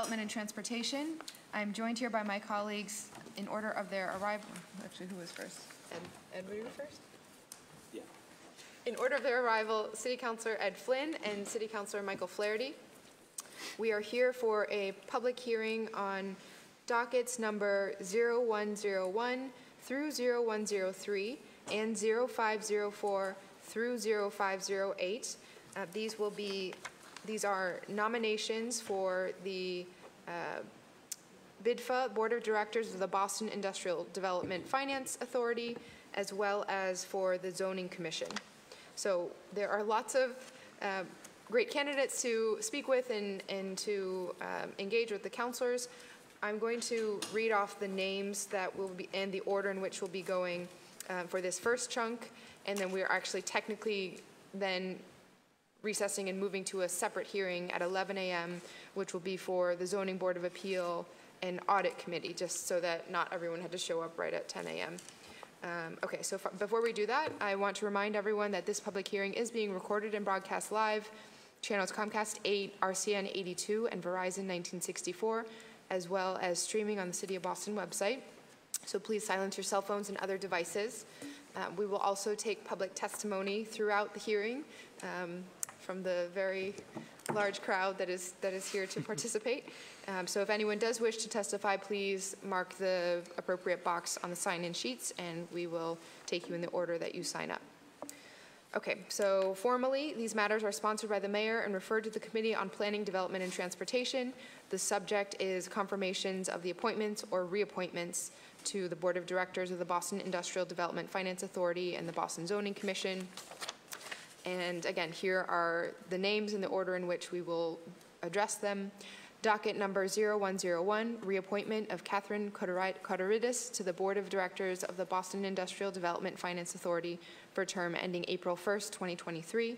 Development and Transportation. I'm joined here by my colleagues in order of their arrival. Actually, who was first? Ed, were you first? Yeah. In order of their arrival, City Councilor Ed Flynn and City Councilor Michael Flaherty. We are here for a public hearing on dockets number 0101 through 0103 and 0504 through 0508. These are nominations for the BIDFA, Board of Directors of the Boston Industrial Development Finance Authority, as well as for the Zoning Commission. So there are lots of great candidates to speak with and to engage with the councilors. I'm going to read off the names that will be and the order in which we'll be going for this first chunk, and then we're actually technically then recessing and moving to a separate hearing at 11 a.m., which will be for the Zoning Board of Appeal and Audit Committee, just so that not everyone had to show up right at 10 a.m. Okay, so before we do that, I want to remind everyone that this public hearing is being recorded and broadcast live, channels Comcast 8, RCN 82, and Verizon 1964, as well as streaming on the City of Boston website. So please silence your cell phones and other devices. We will also take public testimony throughout the hearing from the very large crowd that is here to participate. So if anyone does wish to testify, please mark the appropriate box on the sign-in sheets, and we will take you in the order that you sign up. Okay, so formally, these matters are sponsored by the mayor and referred to the Committee on Planning, Development, and Transportation. The subject is confirmations of the appointments or reappointments to the Board of Directors of the Boston Industrial Development Finance Authority and the Boston Zoning Commission. And again, here are the names in the order in which we will address them. Docket number 0101, reappointment of Catherine Kotoridis to the Board of Directors of the Boston Industrial Development Finance Authority for a term ending April 1st, 2023.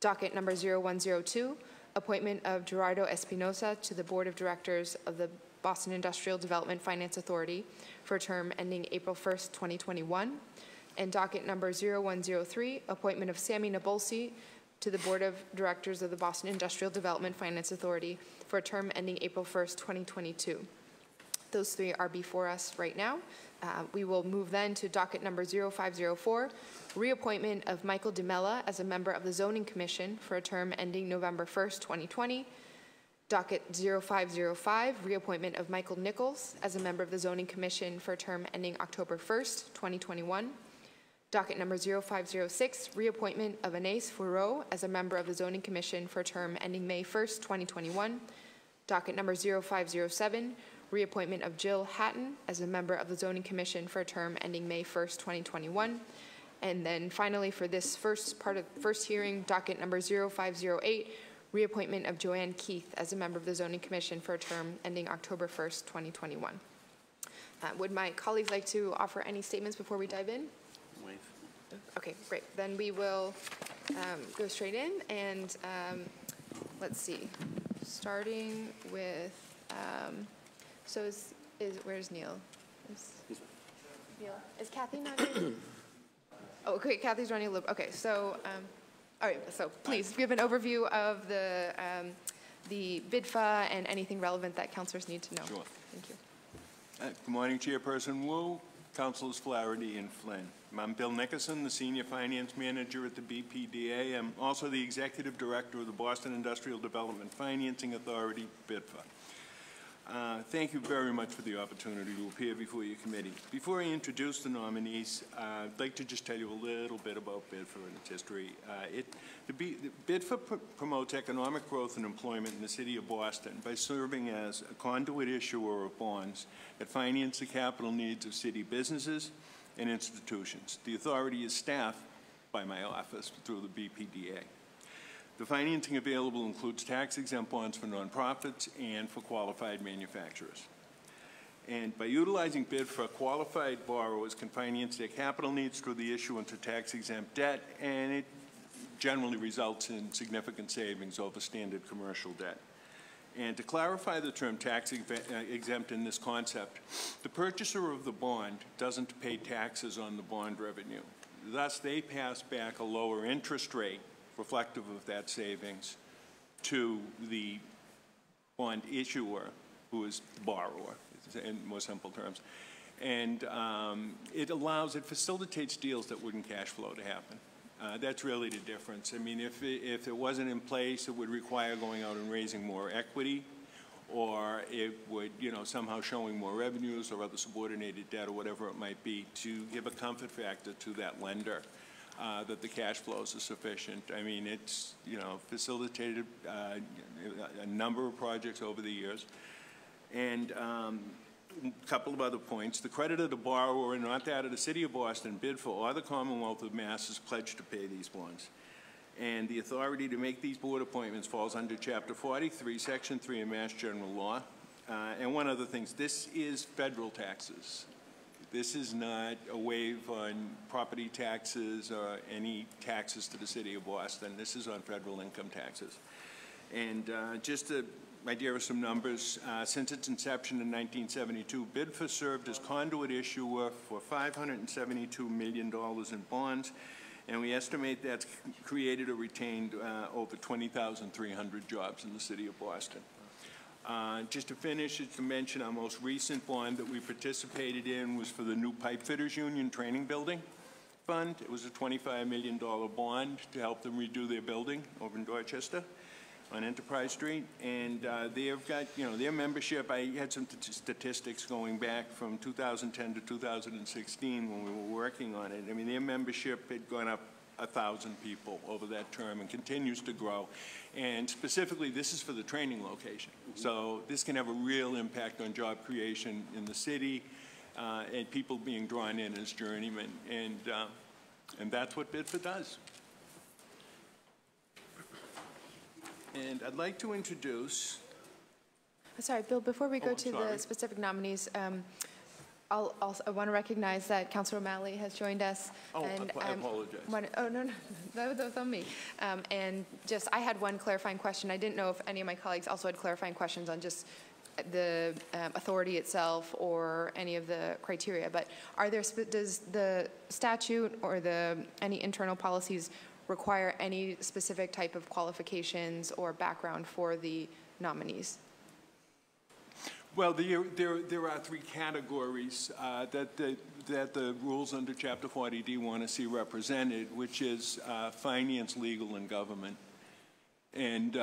Docket number 0102, appointment of Gerardo Espinosa to the Board of Directors of the Boston Industrial Development Finance Authority for a term ending April 1st, 2021. And docket number 0103, appointment of Sammy Nabulsi to the Board of Directors of the Boston Industrial Development Finance Authority for a term ending April 1st, 2022. Those three are before us right now. We will move then to docket number 0504, reappointment of Michael DeMella as a member of the Zoning Commission for a term ending November 1st, 2020. Docket 0505, reappointment of Michael Nichols as a member of the Zoning Commission for a term ending October 1st, 2021. Docket number 0506, reappointment of Anais Fourreau as a member of the Zoning Commission for a term ending May 1st, 2021. Docket number 0507, reappointment of Jill Hatton as a member of the Zoning Commission for a term ending May 1st, 2021. And then finally, for this first hearing, docket number 0508, reappointment of Joanne Keith as a member of the Zoning Commission for a term ending October 1st, 2021. Would my colleagues like to offer any statements before we dive in? Okay, great. Then we will go straight in, and let's see. Starting with, where's Neil? Neil, is Kathy not here? Oh, okay, Kathy's running a little. Okay, so all right. So please give an overview of the BIDFA and anything relevant that councilors need to know. Sure. Thank you. Good morning, Chairperson Wu, Councilors Flaherty and Flynn. I'm Bill Nickerson, the Senior Finance Manager at the BPDA. I'm also the Executive Director of the Boston Industrial Development Financing Authority, BIDFA. Thank you very much for the opportunity to appear before your committee. Before I introduce the nominees, I'd like to just tell you a little bit about BIDFA and its history. BIDFA promotes economic growth and employment in the City of Boston by serving as a conduit issuer of bonds that finance the capital needs of city businesses and institutions. The authority is staffed by my office through the BPDA. The financing available includes tax-exempt bonds for nonprofits and for qualified manufacturers. And by utilizing BIDFA, qualified borrowers can finance their capital needs through the issuance of tax-exempt debt, and it generally results in significant savings over standard commercial debt. And to clarify the term tax-exempt in this concept, the purchaser of the bond doesn't pay taxes on the bond revenue. Thus, they pass back a lower interest rate reflective of that savings to the bond issuer, who is the borrower, in more simple terms. And it facilitates deals that wouldn't cash flow to happen. That's really the difference. I mean, if it wasn't in place, it would require going out and raising more equity, or it would, somehow showing more revenues or other subordinated debt or whatever it might be to give a comfort factor to that lender that the cash flows are sufficient. I mean, it's, facilitated a number of projects over the years. And a couple of other points. The credit of the borrower, and not that of the City of Boston, bid for, or the Commonwealth of Mass is pledged to pay these bonds. And the authority to make these board appointments falls under Chapter 43, Section 3 of Mass General Law. And one other thing, this is federal taxes. This is not a waive on property taxes or any taxes to the City of Boston. This is on federal income taxes. And just to idea of some numbers, since its inception in 1972, BIDFA served as conduit issuer for $572 million in bonds, and we estimate that's created or retained over 20,300 jobs in the City of Boston. Just to finish, to mention our most recent bond that we participated in was for the new Pipe Fitters Union Training Building Fund. It was a $25 million bond to help them redo their building over in Dorchester on Enterprise Street, and they've got, their membership. I had some statistics going back from 2010 to 2016 when we were working on it. I mean, their membership had gone up 1,000 people over that term and continues to grow. And specifically, this is for the training location. So this can have a real impact on job creation in the city and people being drawn in as journeymen. And that's what BIDFA does. And I'd like to introduce... Sorry, Bill, before we go to the specific nominees, I want to recognize that Councilor O'Malley has joined us. Oh, and, I apologize. No, that was on me. And just, I had one clarifying question. I didn't know if any of my colleagues also had clarifying questions on just the authority itself or any of the criteria. But are there, does the statute or any internal policies require any specific type of qualifications or background for the nominees? Well, there are three categories that the rules under Chapter 40D want to see represented, which is finance, legal, and government. And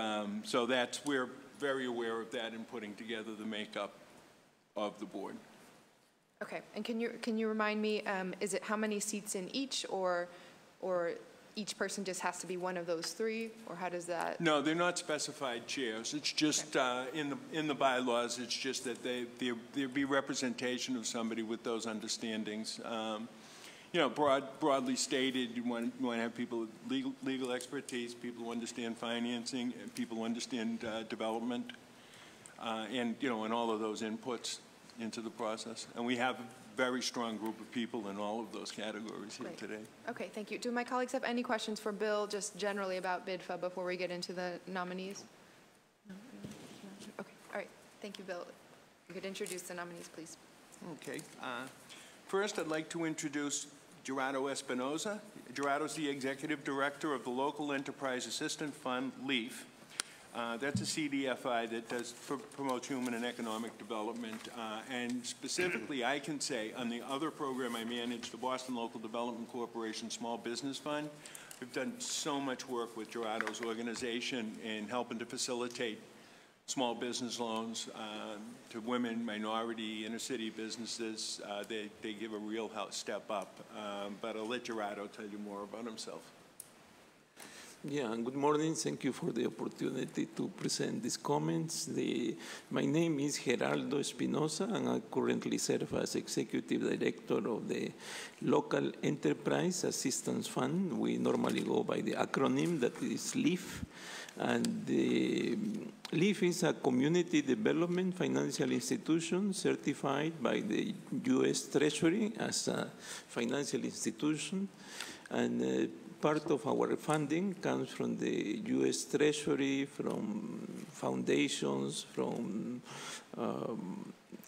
so we're very aware of that in putting together the makeup of the board. Okay, and can you remind me, is it how many seats in each, or each person just has to be one of those three, or how does that? No, they're not specified chairs. It's just in the bylaws. It's just that there be representation of somebody with those understandings. Broadly stated, you want to have people with legal expertise, people who understand financing, and people who understand development, and all of those inputs into the process. And we have very strong group of people in all of those categories here today. Okay, thank you. Do my colleagues have any questions for Bill, just generally about BIDFA, before we get into the nominees? No? Okay, all right. Thank you, Bill. You could introduce the nominees, please. Okay. First, I'd like to introduce Gerardo Espinoza. Gerardo's the Executive Director of the Local Enterprise Assistance Fund, LEAF. That's a CDFI that promotes human and economic development. And specifically, I can say, on the other program I manage, the Boston Local Development Corporation Small Business Fund, we've done so much work with Gerardo's organization in helping to facilitate small business loans to women, minority, inner city businesses. They give a real step up. But I'll let Gerardo tell you more about himself. Yeah, good morning. Thank you for the opportunity to present these comments. My name is Gerardo Espinoza, and I currently serve as Executive Director of the Local Enterprise Assistance Fund. We normally go by the acronym that is LEAF. And the LEAF is a community development financial institution certified by the U.S. Treasury as a financial institution. And part of our funding comes from the U.S. Treasury, from foundations, from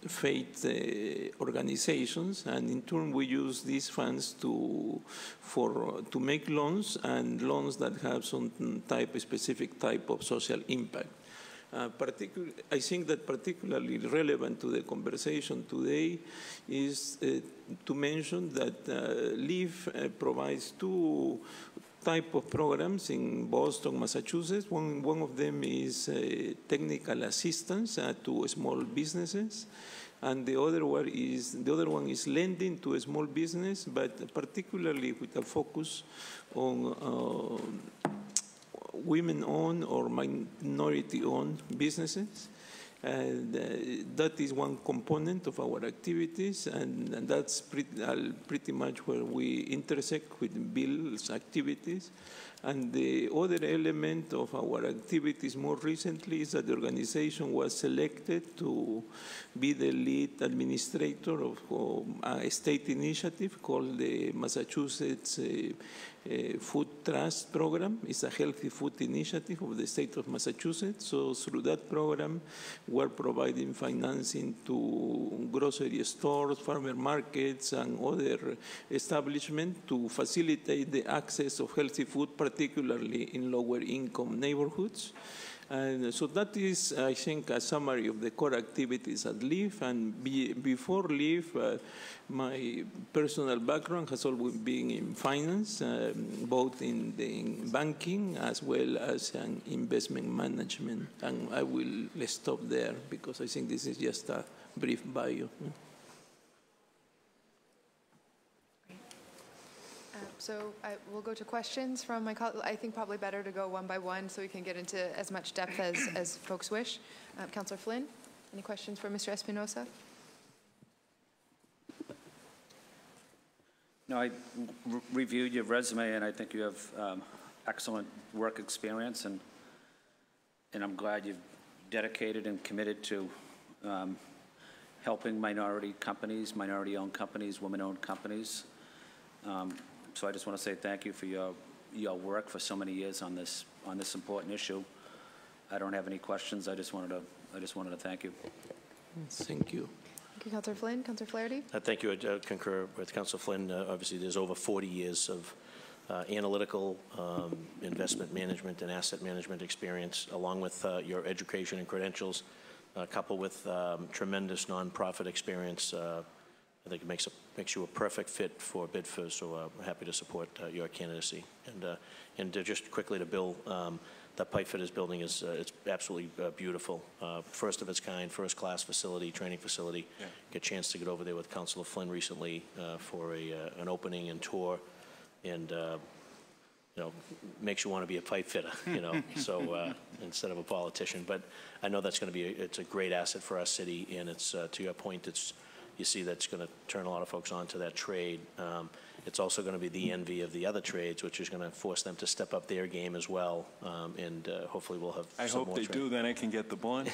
faith organizations, and in turn we use these funds to make loans, and loans that have some specific type of social impact. I think that particularly relevant to the conversation today is to mention that LEAF provides two type of programs in Boston, Massachusetts. One of them is technical assistance to small businesses, and the other one is lending to a small business, but particularly with a focus on women-owned or minority-owned businesses. And that is one component of our activities, and that's pretty much where we intersect with Bill's activities. And the other element of our activities more recently is that the organization was selected to be the lead administrator of a state initiative called the Massachusetts Food Trust Program. It's a healthy food initiative of the state of Massachusetts. So through that program, we're providing financing to grocery stores, farmer markets, and other establishments to facilitate the access of healthy food, particularly in lower income neighborhoods. And so that is, I think, a summary of the core activities at LEAF. And before LEAF, my personal background has always been in finance, both in banking as well as in investment management. And I will stop there because I think this is just a brief bio. So we'll go to questions from my colleagues. I think probably better to go one by one so we can get into as much depth as folks wish. Councillor Flynn, any questions for Mr. Espinosa? No, I reviewed your resume, and I think you have excellent work experience, and I'm glad you've dedicated and committed to helping minority companies, minority-owned companies, women-owned companies. So I just want to say thank you for your work for so many years on this important issue. I don't have any questions. I just wanted to thank you. Thank you. Thank you, Councillor Flynn. Councillor Flaherty. Thank you. I concur with Councillor Flynn. Obviously, there's over 40 years of analytical investment management and asset management experience, along with your education and credentials, coupled with tremendous nonprofit experience. I think it makes you a perfect fit for BIDFA, so I'm happy to support your candidacy. And just quickly to Bill, that pipe fitters building is it's absolutely beautiful. First of its kind, first class facility, training facility. Yeah. Get a chance to get over there with Councillor Flynn recently for an opening and tour, and you know, makes you want to be a pipe fitter, you know, so instead of a politician. But I know that's going to be it's a great asset for our city, and it's to your point, you see that's going to turn a lot of folks onto that trade. It's also going to be the envy of the other trades, which is going to force them to step up their game as well, and hopefully we'll have I hope they do, then I can get the bond.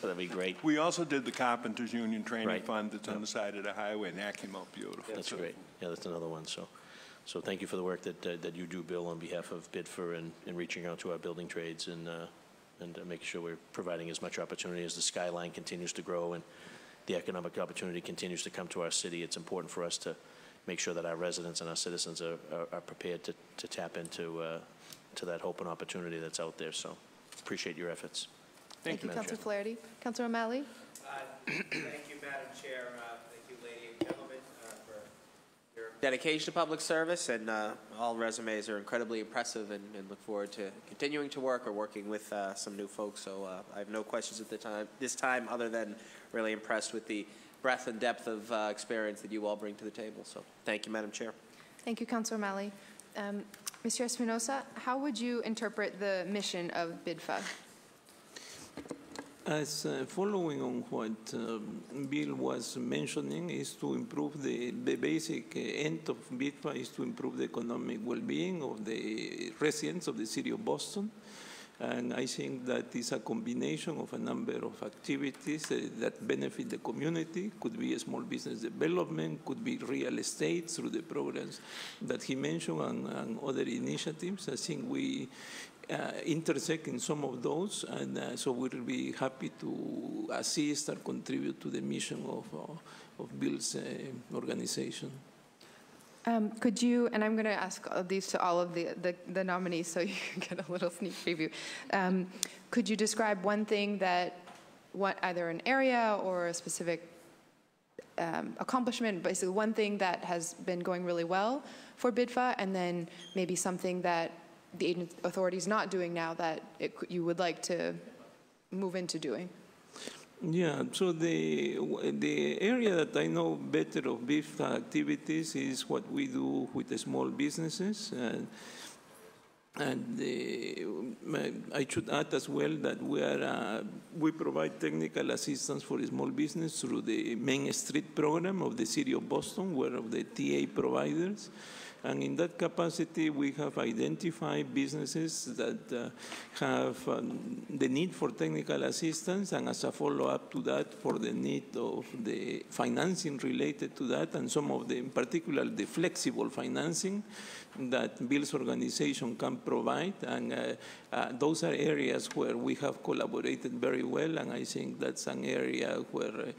That'd be great. We also did the Carpenters Union Training Fund that's on the side of the highway, and that came out beautiful. That's great. Yeah, that's another one. So thank you for the work that you do, Bill, on behalf of BIDFA and reaching out to our building trades and making sure we're providing as much opportunity as the skyline continues to grow and the economic opportunity continues to come to our city. It's important for us to make sure that our residents and our citizens are prepared to tap into to that hope and opportunity that's out there. So appreciate your efforts. Thank you, Councillor Flaherty. Councillor O'Malley. Thank you, Madam Chair. Thank you, ladies and gentlemen, for your dedication to public service. And all resumes are incredibly impressive, and look forward to continuing to work or working with some new folks. So I have no questions at this time, other than really impressed with the breadth and depth of experience that you all bring to the table. So thank you, Madam Chair. Thank you, Councillor O'Malley. Mr. Espinosa, how would you interpret the mission of BIDFA? As following on what Bill was mentioning, is to improve the basic end of BIDFA is to improve the economic well-being of the residents of the city of Boston. And I think that is a combination of a number of activities that benefit the community. Could be a small business development, could be real estate through the programs that he mentioned and other initiatives. I think we intersect in some of those, and so we'll be happy to assist or contribute to the mission of Bill's organization. Could you, and I'm going to ask these to all of the nominees so you can get a little sneak preview. Could you describe one thing that, either an area or a specific accomplishment, basically one thing that has been going really well for BIDFA, and then maybe something that the authority is not doing now that you would like to move into doing? Yeah, so the area that I know better of BIDFA activities is what we do with the small businesses. And I should add as well that we provide technical assistance for small business through the Main Street program of the City of Boston, one of the TA providers. And in that capacity, we have identified businesses that have the need for technical assistance, and as a follow-up to that, for the need of the financing related to that, and some of the, in particular, the flexible financing that Bill's organization can provide. And those are areas where we have collaborated very well, and I think that's an area where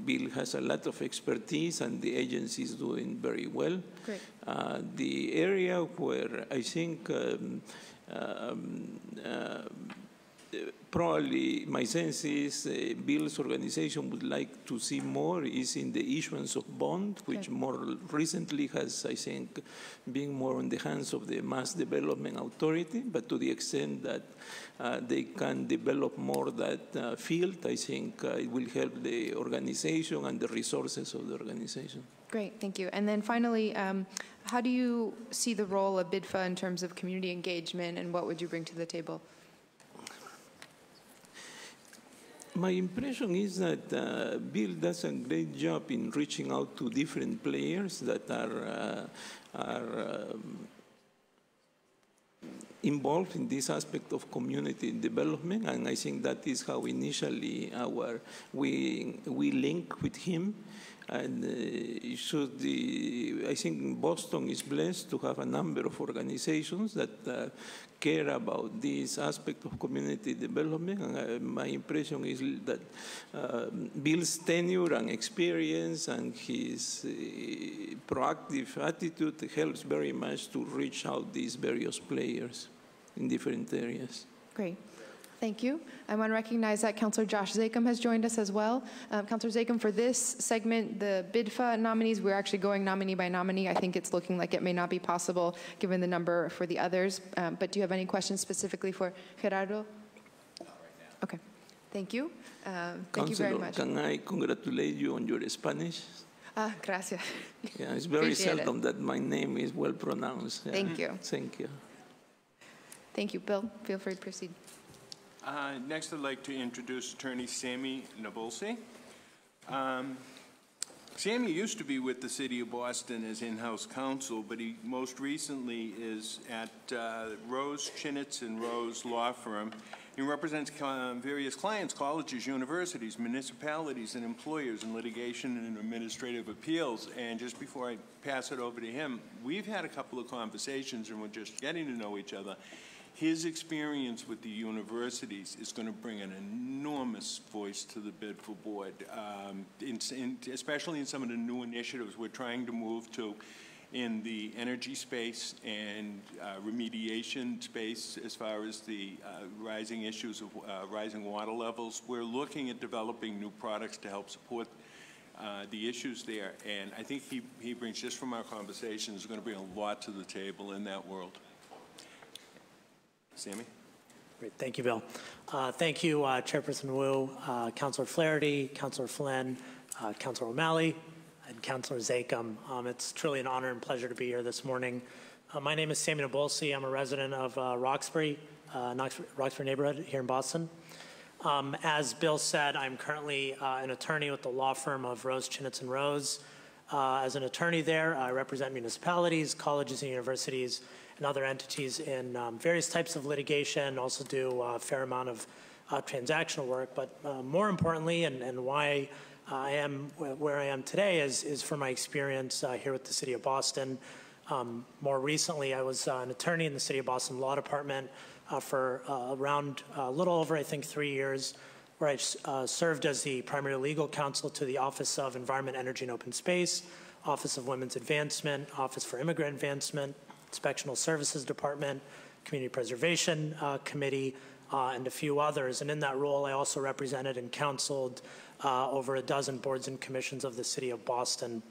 Bill has a lot of expertise, and the agency is doing very well. Great. The area where I think probably my sense is Bill's organization would like to see more is in the issuance of bond, which more recently has, I think, been more in the hands of the Mass Development Authority. But to the extent that they can develop more that field, I think it will help the organization and the resources of the organization. Great, thank you. And then finally, how do you see the role of BIDFA in terms of community engagement, and what would you bring to the table? My impression is that Bill does a great job in reaching out to different players that are involved in this aspect of community development, and I think that is how initially we link with him. And I think Boston is blessed to have a number of organizations that care about this aspect of community development. And my impression is that Bill's tenure and experience and his proactive attitude helps very much to reach out these various players in different areas. Great. Thank you. I want to recognize that Councillor Josh Zakem has joined us as well. Councillor Zakem, for this segment, the BIDFA nominees, we're actually going nominee by nominee. I think it's looking like it may not be possible given the number for the others. But do you have any questions specifically for Gerardo? Not right now. Okay. Thank you. Thank you very much. Can I congratulate you on your Spanish? Gracias. Yeah, it's very seldom that my name is well pronounced. Yeah. Thank you. Thank you. Thank you. Bill, feel free to proceed. Next, I'd like to introduce Attorney Sammy Nabulsi. Sammy used to be with the City of Boston as in-house counsel, but he most recently is at Rose, Chinitz & Rose Law Firm. He represents various clients, colleges, universities, municipalities, and employers in litigation and administrative appeals. And just before I pass it over to him, we've had a couple of conversations, and we're just getting to know each other. His experience with the universities is going to bring an enormous voice to the BIDFA board, especially in some of the new initiatives we're trying to move to in the energy space and remediation space as far as the rising issues of rising water levels. We're looking at developing new products to help support the issues there. And I think he brings, just from our conversations, is going to bring a lot to the table in that world. Sammy? Great, thank you, Bill. Thank you, Chairperson Wu, Councilor Flaherty, Councilor Flynn, Councilor O'Malley, and Councilor Zakem. It's truly an honor and pleasure to be here this morning. My name is Sammy Nabulsi. I'm a resident of Roxbury neighborhood here in Boston. As Bill said, I'm currently an attorney with the law firm of Rose, Chinitz & Rose. As an attorney there, I represent municipalities, colleges, and universities, and other entities in various types of litigation, also do a fair amount of transactional work. But more importantly, and why I am where I am today is for my experience here with the City of Boston. More recently, I was an attorney in the City of Boston Law Department for around a little over, I think, 3 years, where I served as the primary legal counsel to the Office of Environment, Energy, and Open Space, Office of Women's Advancement, Office for Immigrant Advancement, Inspectional Services Department, Community Preservation Committee, and a few others. And in that role, I also represented and counseled over a dozen boards and commissions of the city of Boston.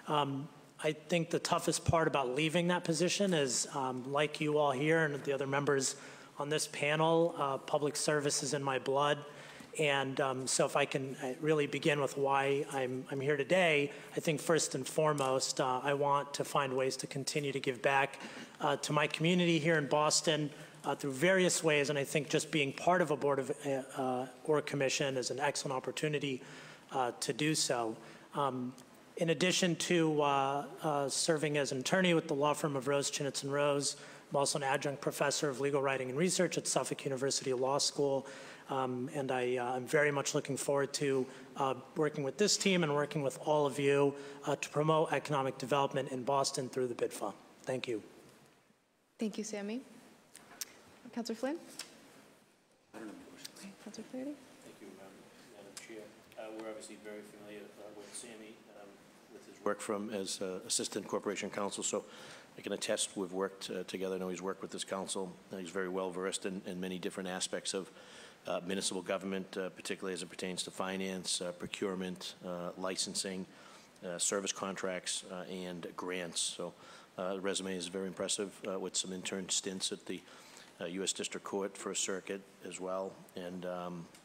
I think the toughest part about leaving that position is, like you all here and the other members on this panel, public service is in my blood. And so if I can really begin with why I'm here today, I think first and foremost, I want to find ways to continue to give back to my community here in Boston through various ways. And I think just being part of a board of, or a commission is an excellent opportunity to do so. In addition to serving as an attorney with the law firm of Rose, Chinitz & Rose, I'm also an adjunct professor of legal writing and research at Suffolk University Law School. And I'm very much looking forward to working with this team and working with all of you to promote economic development in Boston through the BIDFA. Thank you. Thank you, Sammy. Councillor Flynn? I don't have a question. Okay, Councillor Flaherty? Thank you, Madam Chair. We're obviously very familiar with Sammy, with his work from as Assistant Corporation Counsel, so I can attest we've worked together. I know he's worked with this council. He's very well versed in many different aspects of municipal government, particularly as it pertains to finance, procurement, licensing, service contracts, and grants. So the resume is very impressive with some intern stints at the U.S. District Court First Circuit as well. And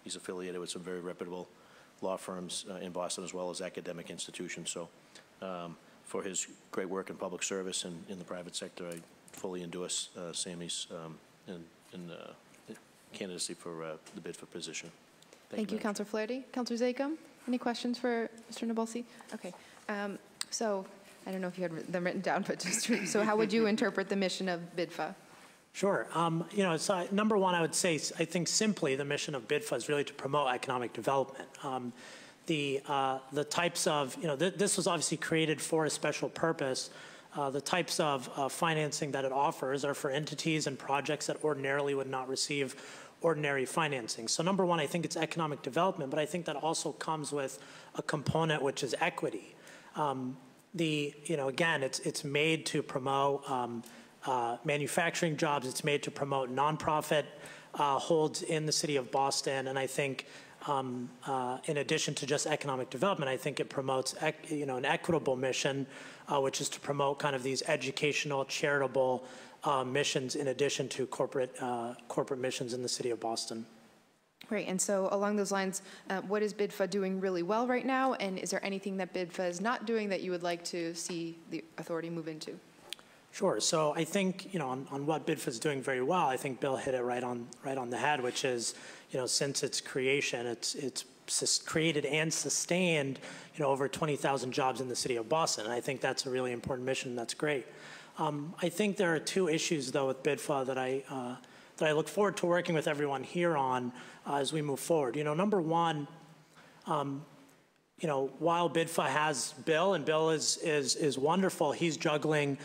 he's affiliated with some very reputable law firms in Boston as well as academic institutions. So for his great work in public service and in the private sector, I fully endorse Sammy's candidacy for the BIDFA position. Thank you, Councillor Flaherty. Councillor Zachem, any questions for Mr. Nabolsi? Okay. So I don't know if you had them written down, but just so how would you interpret the mission of BIDFA? Sure. You know, so number one, I would say, I think simply the mission of BIDFA is really to promote economic development. The types of, you know, this was obviously created for a special purpose. The types of financing that it offers are for entities and projects that ordinarily would not receive ordinary financing. So number one, I think it's economic development, but I think that also comes with a component which is equity. You know, again, it's made to promote manufacturing jobs. It's made to promote nonprofit holds in the city of Boston, and I think in addition to just economic development, I think it promotes you know, an equitable mission, which is to promote kind of these educational, charitable missions in addition to corporate missions in the city of Boston. Great. And so along those lines, what is BIDFA doing really well right now? And is there anything that BIDFA is not doing that you would like to see the authority move into? Sure. So I think, you know, on what BIDFA is doing very well, I think Bill hit it right on the head, which is, you know, since its creation, it's created and sustained, you know, over 20,000 jobs in the city of Boston. And I think that's a really important mission. That's great. I think there are two issues, though, with BIDFA that I look forward to working with everyone here on as we move forward. You know, number one, you know, while BIDFA has Bill, and Bill is wonderful, he's juggling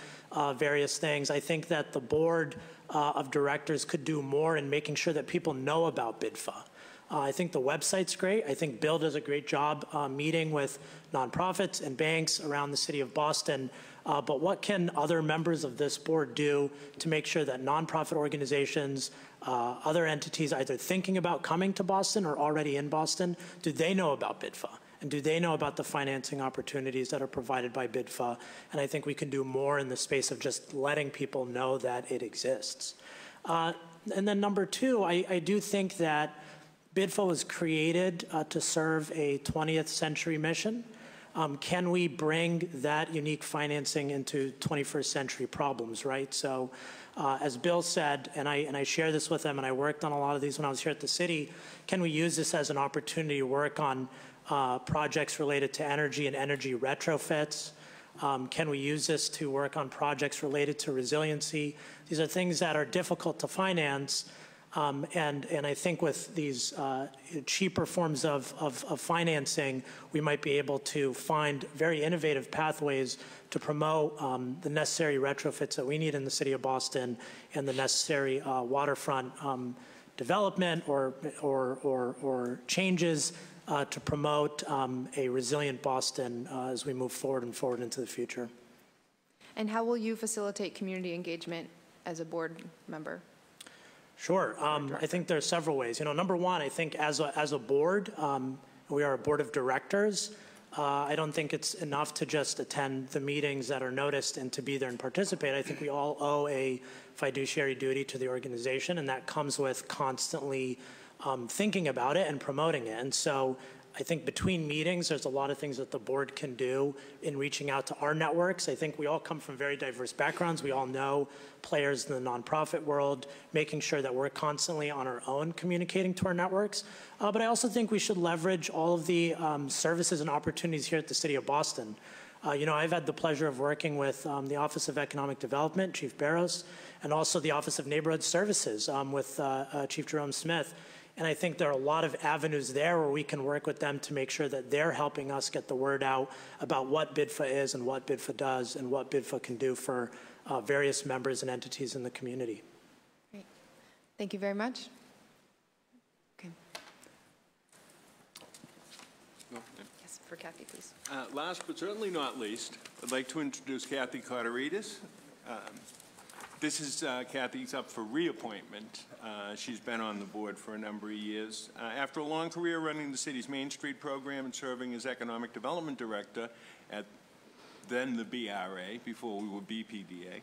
various things. I think that the board of directors could do more in making sure that people know about BIDFA. I think the website's great. I think Bill does a great job meeting with nonprofits and banks around the city of Boston. But what can other members of this board do to make sure that nonprofit organizations, other entities either thinking about coming to Boston or already in Boston, do they know about BIDFA? And do they know about the financing opportunities that are provided by BIDFA? And I think we can do more in the space of just letting people know that it exists. And then number two, I do think that BIDFA was created to serve a 20th century mission. Can we bring that unique financing into 21st century problems, right? So as Bill said, and I share this with him, and I worked on a lot of these when I was here at the city, can we use this as an opportunity to work on projects related to energy and energy retrofits? Can we use this to work on projects related to resiliency? These are things that are difficult to finance, and I think with these cheaper forms of financing, we might be able to find very innovative pathways to promote the necessary retrofits that we need in the city of Boston and the necessary waterfront development or changes to promote a resilient Boston as we move forward into the future. And how will you facilitate community engagement as a board member? Sure. I think there are several ways. Number one, I think as a board, we are a board of directors. I don't think it's enough to just attend the meetings that are noticed and to be there and participate. I think we all owe a fiduciary duty to the organization, and that comes with constantly thinking about it and promoting it. And so I think between meetings, there's a lot of things that the board can do in reaching out to our networks. I think we all come from very diverse backgrounds. We all know players in the nonprofit world, making sure that we're constantly on our own communicating to our networks. But I also think we should leverage all of the services and opportunities here at the City of Boston. I've had the pleasure of working with the Office of Economic Development, Chief Barros, and also the Office of Neighborhood Services with Chief Jerome Smith. And I think there are a lot of avenues there where we can work with them to make sure that they're helping us get the word out about what BIDFA is and what BIDFA does and what BIDFA can do for various members and entities in the community. Great. Thank you very much. Okay. Yes, for Kathy, please. Last but certainly not least, I'd like to introduce Kathy Carterides. This is Kathy's up for reappointment. She's been on the board for a number of years. After a long career running the city's Main Street program and serving as Economic Development Director at then the BRA, before we were BPDA,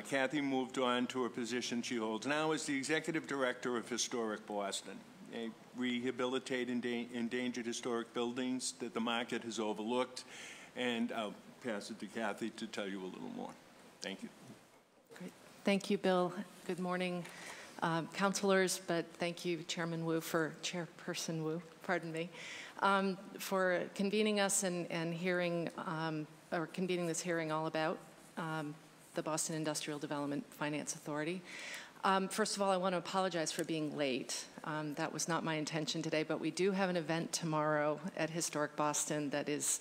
Kathy moved on to a position she holds now as the Executive Director of Historic Boston. They rehabilitate endangered historic buildings that the market has overlooked. And I'll pass it to Kathy to tell you a little more. Thank you. Great. Thank you, Bill. Good morning, councilors, but thank you, Chairperson Wu, pardon me, for convening us and hearing, or convening this hearing all about the Boston Industrial Development Finance Authority. First of all, I want to apologize for being late. That was not my intention today, but we do have an event tomorrow at Historic Boston that is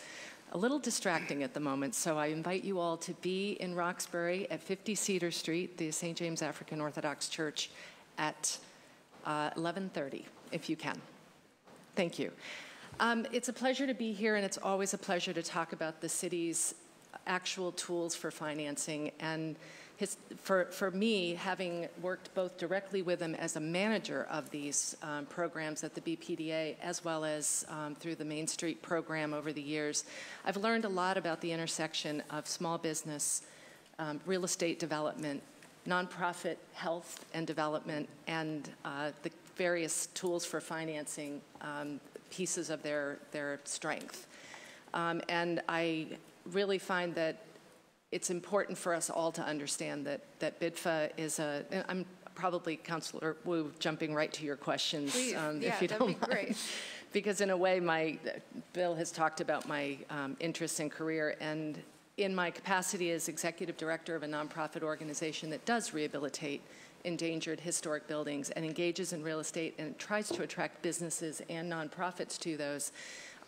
a little distracting at the moment, so I invite you all to be in Roxbury at 50 Cedar Street, the St. James African Orthodox Church, at 11:30, if you can. Thank you. It's a pleasure to be here, and it's always a pleasure to talk about the city's actual tools for financing. And for me, having worked both directly with them as a manager of these programs at the BPDA, as well as through the Main Street program over the years, I've learned a lot about the intersection of small business, real estate development, nonprofit health and development, and the various tools for financing pieces of their strength. And I really find that it's important for us all to understand that BIDFA is I'm probably, Councilor Wu, jumping right to your questions. Please, if you don't mind. Great. Because in a way, Bill has talked about my interest and career, and in my capacity as executive director of a nonprofit organization that does rehabilitate endangered historic buildings and engages in real estate and tries to attract businesses and nonprofits to those,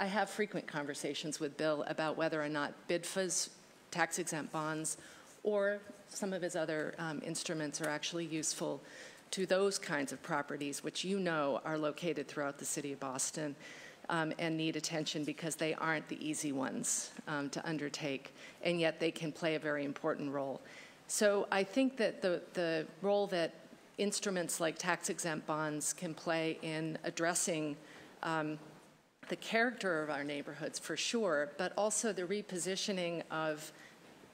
I have frequent conversations with Bill about whether or not BIDFA's tax-exempt bonds or some of his other instruments are actually useful to those kinds of properties, which you know are located throughout the city of Boston and need attention because they aren't the easy ones to undertake, and yet they can play a very important role. So I think that the role that instruments like tax-exempt bonds can play in addressing the character of our neighborhoods, for sure, but also the repositioning of,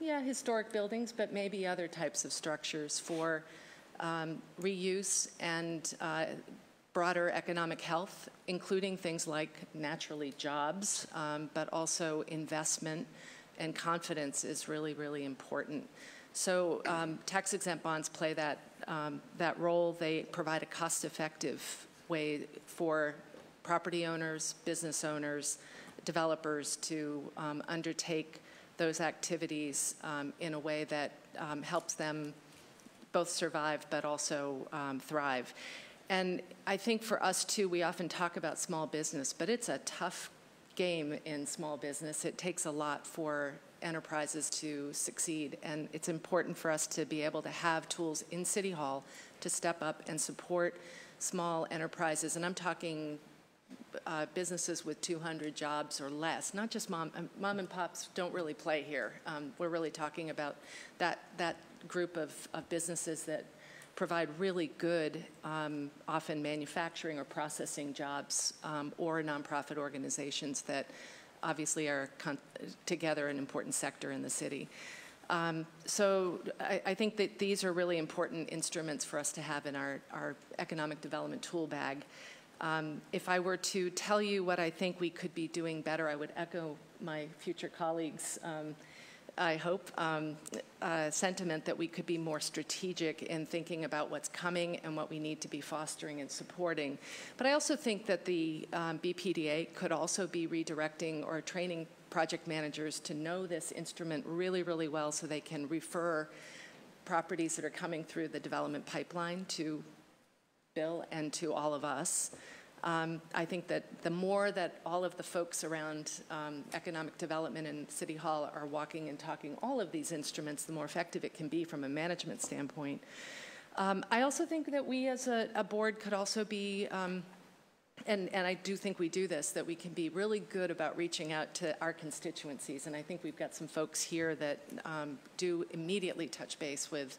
historic buildings, but maybe other types of structures for reuse and broader economic health, including things like, naturally, jobs, but also investment and confidence is really, really important. So tax-exempt bonds play that role. They provide a cost-effective way for property owners, business owners, developers to undertake those activities in a way that helps them both survive but also thrive. And I think for us, too, we often talk about small business, but it's a tough game in small business. It takes a lot for enterprises to succeed, and it's important for us to be able to have tools in City Hall to step up and support small enterprises. And I'm talking businesses with 200 jobs or less, not just mom and pops don't really play here. We're really talking about that group of businesses that provide really good, often manufacturing or processing jobs, or nonprofit organizations that obviously are together an important sector in the city. So I think that these are really important instruments for us to have in our economic development tool bag. If I were to tell you what I think we could be doing better, I would echo my future colleagues' I hope, sentiment that we could be more strategic in thinking about what's coming and what we need to be fostering and supporting. But I also think that the BPDA could also be redirecting or training project managers to know this instrument really, really well so they can refer properties that are coming through the development pipeline to Bill and to all of us. I think that the more that all of the folks around economic development and City Hall are walking and talking all of these instruments, the more effective it can be from a management standpoint. I also think that we as a board could also be, and I do think we do this, that we can be really good about reaching out to our constituencies. And I think we've got some folks here that do immediately touch base with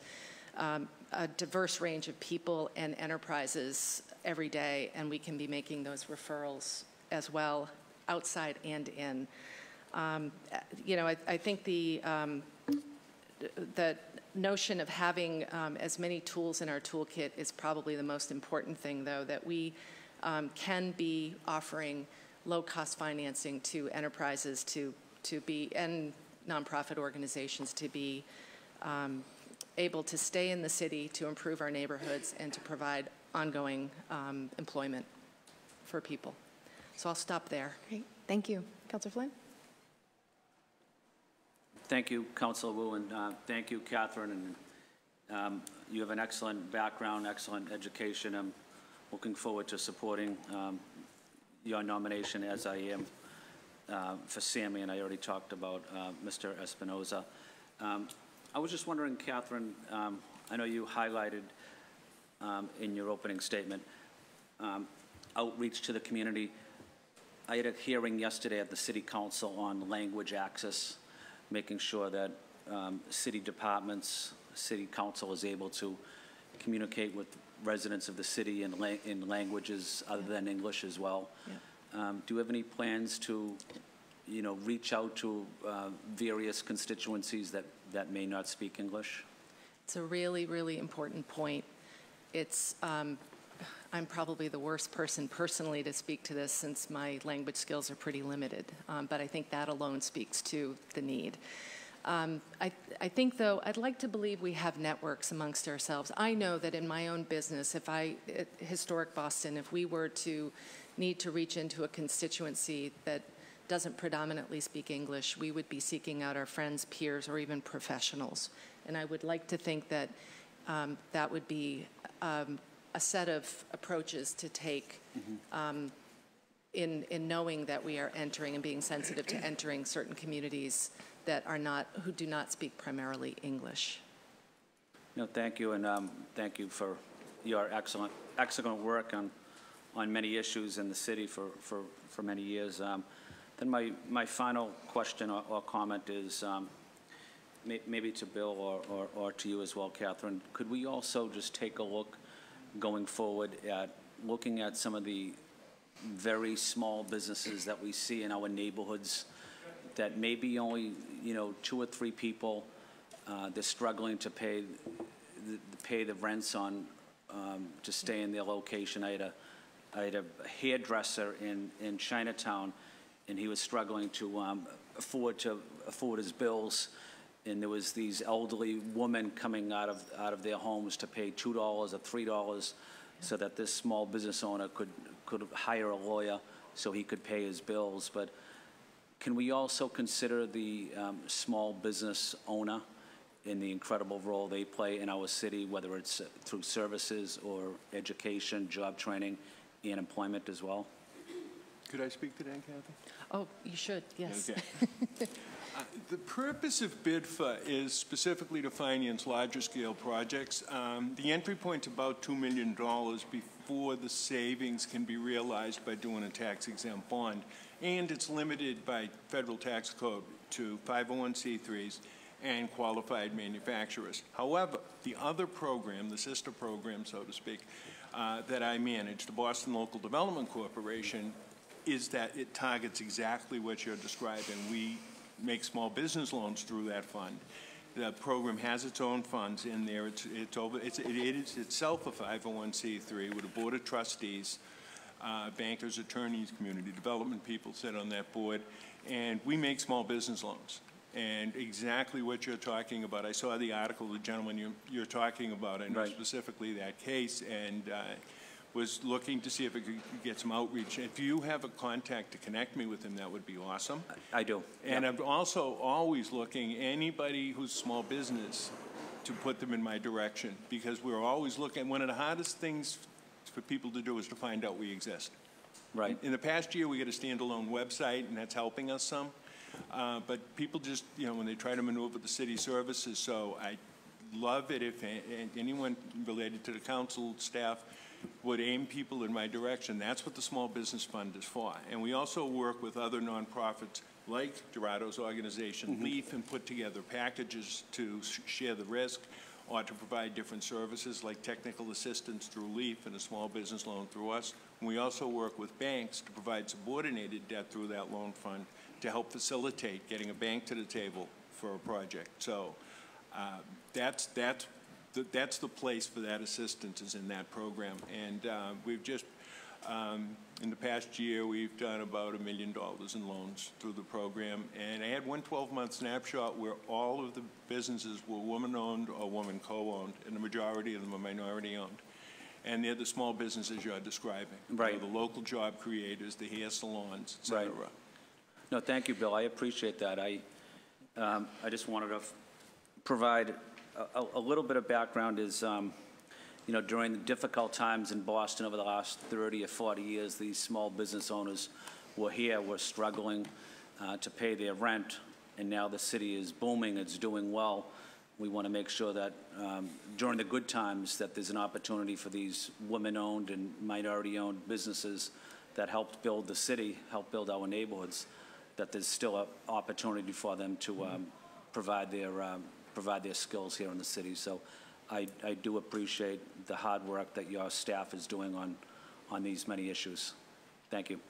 a diverse range of people and enterprises every day, and we can be making those referrals as well, outside and in. You know, I think the notion of having as many tools in our toolkit is probably the most important thing, though, that we can be offering low-cost financing to enterprises to be, and nonprofit organizations to be able to stay in the city, to improve our neighborhoods, and to provide ongoing employment for people. So I'll stop there. Great. Thank you. Councilor Flynn? Thank you, Councilor Wu, and thank you, Catherine. And you have an excellent background, excellent education. I'm looking forward to supporting your nomination, as I am for Sammy, and I already talked about Mr. Espinoza. I was just wondering, Catherine, I know you highlighted in your opening statement outreach to the community. I had a hearing yesterday at the City Council on language access, making sure that city departments, City Council is able to communicate with residents of the city in languages other than English as well. Yeah. Do you have any plans to, you know, reach out to various constituencies that may not speak English? It's a really, really important point. It's, I'm probably the worst person personally to speak to this since my language skills are pretty limited, but I think that alone speaks to the need. I think, though, I'd like to believe we have networks amongst ourselves. I know that in my own business, Historic Boston, if we were to need to reach into a constituency that doesn't predominantly speak English, we would be seeking out our friends, peers, or even professionals. And I would like to think that that would be a set of approaches to take in knowing that we are entering and being sensitive to entering certain communities that are not, who do not speak primarily English. No, thank you, and thank you for your excellent work on many issues in the city for many years. Then my final question or comment is maybe to Bill or to you as well, Catherine. Could we also just take a look going forward at looking at some of the very small businesses that we see in our neighborhoods that maybe only, you know, 2 or 3 people, they're struggling to pay the rents on to stay in their location. I had a hairdresser in Chinatown, and he was struggling to afford his bills, and there was these elderly women coming out of their homes to pay $2 or $3 so that this small business owner could hire a lawyer so he could pay his bills. But can we also consider the small business owner in the incredible role they play in our city, whether it's through services or education, job training, and employment as well? Could I speak to that, Kathy? Oh, you should, yes. Okay. The purpose of BIDFA is specifically to finance larger scale projects. The entry point's about $2 million before the savings can be realized by doing a tax-exempt bond. And it's limited by federal tax code to 501c3s and qualified manufacturers. However, the other program, the sister program, so to speak, that I manage, the Boston Local Development Corporation, is that it targets exactly what you're describing. We make small business loans through that fund. The program has its own funds in there. It is itself a 501c3 with a board of trustees, bankers, attorneys, community development people sit on that board, and we make small business loans. And exactly what you're talking about, I saw the article, the gentleman you're talking about, I know Right. specifically that case, and was looking to see if it could get some outreach. If you have a contact to connect me with him, that would be awesome. I do. And Yep. I'm also always looking, anybody who's small business, to put them in my direction, because we're always looking. One of the hardest things for people to do is to find out we exist. Right. In the past year, we got a standalone website, and that's helping us some. But people just, when they try to maneuver the city services, so I love it if anyone related to the council staff would aim people in my direction. That's what the Small Business Fund is for. And we also work with other nonprofits like Gerardo's organization, LEAF, and put together packages to share the risk or to provide different services like technical assistance through LEAF and a small business loan through us. And we also work with banks to provide subordinated debt through that loan fund to help facilitate getting a bank to the table for a project. So that's the place for that assistance, is in that program. And we've just, in the past year, we've done about $1 million in loans through the program. And I had one 12-month snapshot where all of the businesses were woman-owned or woman co-owned, and the majority of them are minority-owned. And they're the small businesses you're describing. Right. The local job creators, the hair salons, et cetera. Right. No, thank you, Bill. I appreciate that. I just wanted to provide a little bit of background. Is during the difficult times in Boston over the last 30 or 40 years, these small business owners were struggling to pay their rent, and now the city is booming, it's doing well. We want to make sure that during the good times that there's an opportunity for these women-owned and minority-owned businesses that helped build the city, help build our neighborhoods, that there's still an opportunity for them to provide their skills here in the city. So I do appreciate the hard work that your staff is doing on these many issues. Thank you.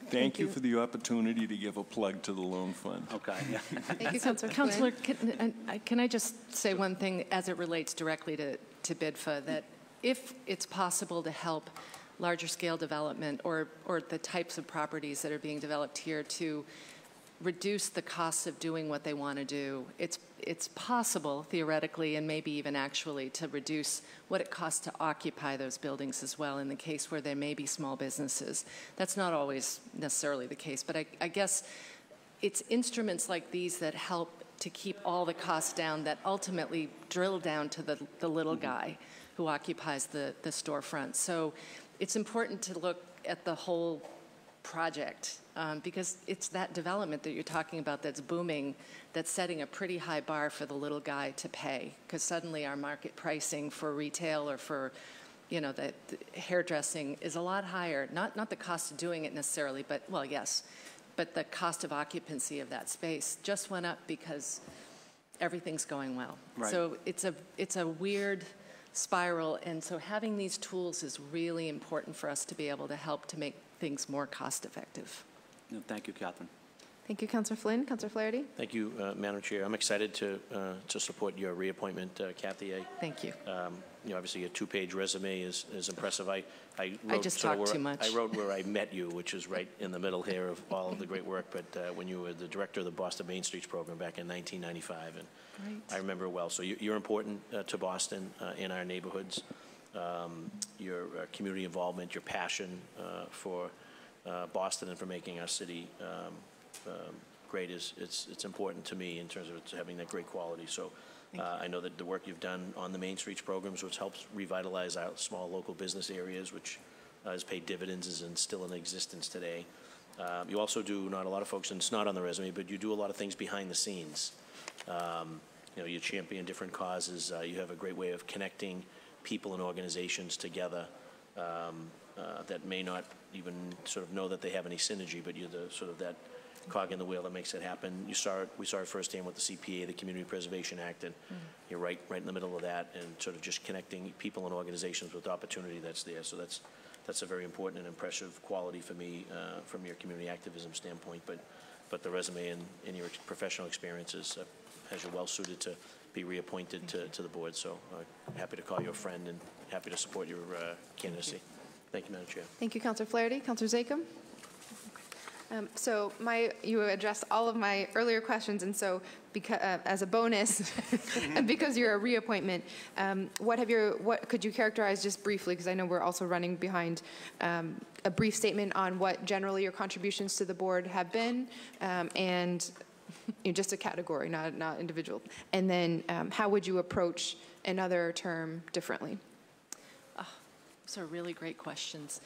Thank you for the opportunity to give a plug to the loan fund. Okay. Yeah. Thank you, Councilor Councilor, Flynn. can I just say one thing as it relates directly to BIDFA, that if it's possible to help larger scale development or the types of properties that are being developed here to reduce the costs of doing what they want to do, it's possible theoretically and maybe even actually to reduce what it costs to occupy those buildings as well in the case where there may be small businesses. That's not always necessarily the case, but I guess it's instruments like these that help to keep all the costs down, that ultimately drill down to the little guy who occupies the storefront. So it's important to look at the whole project because it's that development that you're talking about that's booming, that's setting a pretty high bar for the little guy to pay, because suddenly our market pricing for retail or for the hairdressing is a lot higher. Not the cost of doing it necessarily, but well, yes, but the cost of occupancy of that space just went up because everything's going well. Right. So it's a weird spiral, and so having these tools is really important for us to be able to help to make things more cost effective. No, thank you, Catherine. Thank you, Councilor Flynn. Councilor Flaherty. Thank you, Madam Chair. I'm excited to support your reappointment, Kathy. Thank you. Obviously, a two-page resume is impressive. I just talk too much. I wrote where I met you, which is right in the middle here of all of the great work. But when you were the director of the Boston Main Streets program back in 1995, and Right. I remember well. So you're important to Boston in our neighborhoods. Your community involvement, your passion for Boston and for making our city great it's important to me in terms of having that great quality. So I know that the work you've done on the Main Streets programs, which helps revitalize our small local business areas, which has paid dividends, is still in existence today. You also do, not a lot of folks, and it's not on the resume, but you do a lot of things behind the scenes. You champion different causes. You have a great way of connecting people and organizations together that may not even sort of know that they have any synergy, but you're the sort of that cog in the wheel that makes it happen. We saw it firsthand with the CPA, the Community Preservation Act, and you're right in the middle of that, and sort of just connecting people and organizations with the opportunity that's there. So that's a very important and impressive quality for me from your community activism standpoint. But the resume and your professional experiences has you well suited to be reappointed to the board. So happy to call you a friend and happy to support your candidacy. Thank you, Madam Chair. Thank you, Councillor Flaherty. Councillor Zachem? You addressed all of my earlier questions, and so as a bonus, and because you're a reappointment, what could you characterize just briefly, because I know we're also running behind, a brief statement on what generally your contributions to the board have been, and just a category, not individual, and then how would you approach another term differently? Those are really great questions.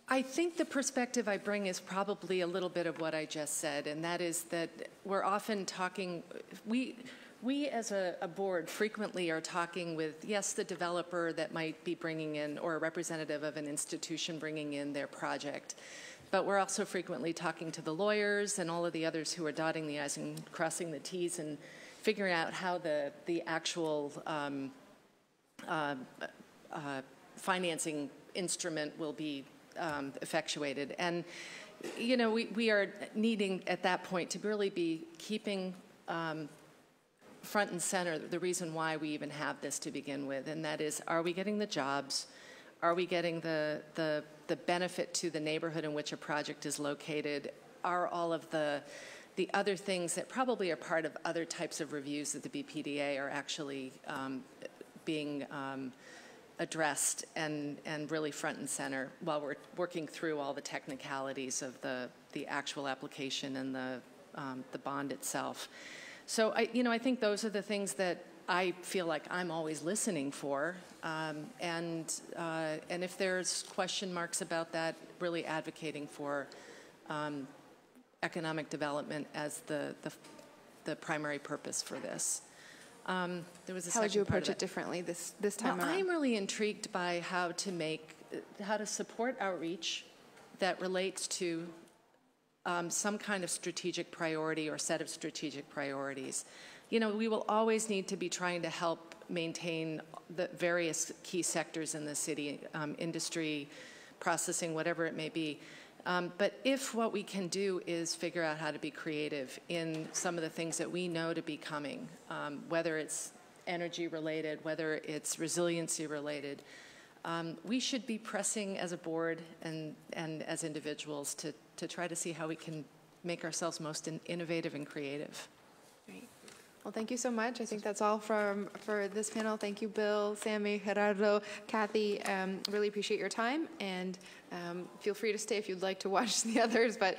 I think the perspective I bring is probably a little bit of what I just said, and that is that we're often talking, we as a board frequently are talking with, yes, the developer that might be bringing in, or a representative of an institution bringing in their project, but we're also frequently talking to the lawyers and all of the others who are dotting the I's and crossing the T's and figuring out how the actual financing instrument will be effectuated. And, you know, we are needing at that point to really be keeping front and center the reason why we even have this to begin with, and that is, are we getting the jobs? Are we getting the benefit to the neighborhood in which a project is located? Are all of the other things that probably are part of other types of reviews that the BPDA are actually being addressed and really front and center while we're working through all the technicalities of the actual application and the bond itself. So I think those are the things that I feel like I'm always listening for, and if there's question marks about that, really advocating for economic development as the primary purpose for this. There was a How would you second part of approach it that. differently this time Well, around? I'm really intrigued by how to support outreach that relates to some kind of strategic priority or set of strategic priorities. You know, we will always need to be trying to help maintain the various key sectors in the city, industry, processing, whatever it may be. But if what we can do is figure out how to be creative in some of the things that we know to be coming, whether it's energy related, whether it's resiliency related, we should be pressing as a board and as individuals to try to see how we can make ourselves most innovative and creative. Great. Well, thank you so much. I think that's all for this panel. Thank you, Bill, Sammy, Gerardo, Kathy. Really appreciate your time, and feel free to stay if you'd like to watch the others, but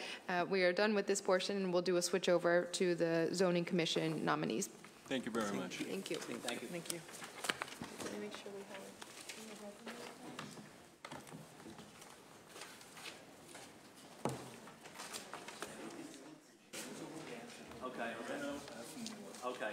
we are done with this portion, and we'll do a switch over to the Zoning Commission nominees. Thank you very much. Thank you. Thank you. Thank you. Let me make sure we have Okay.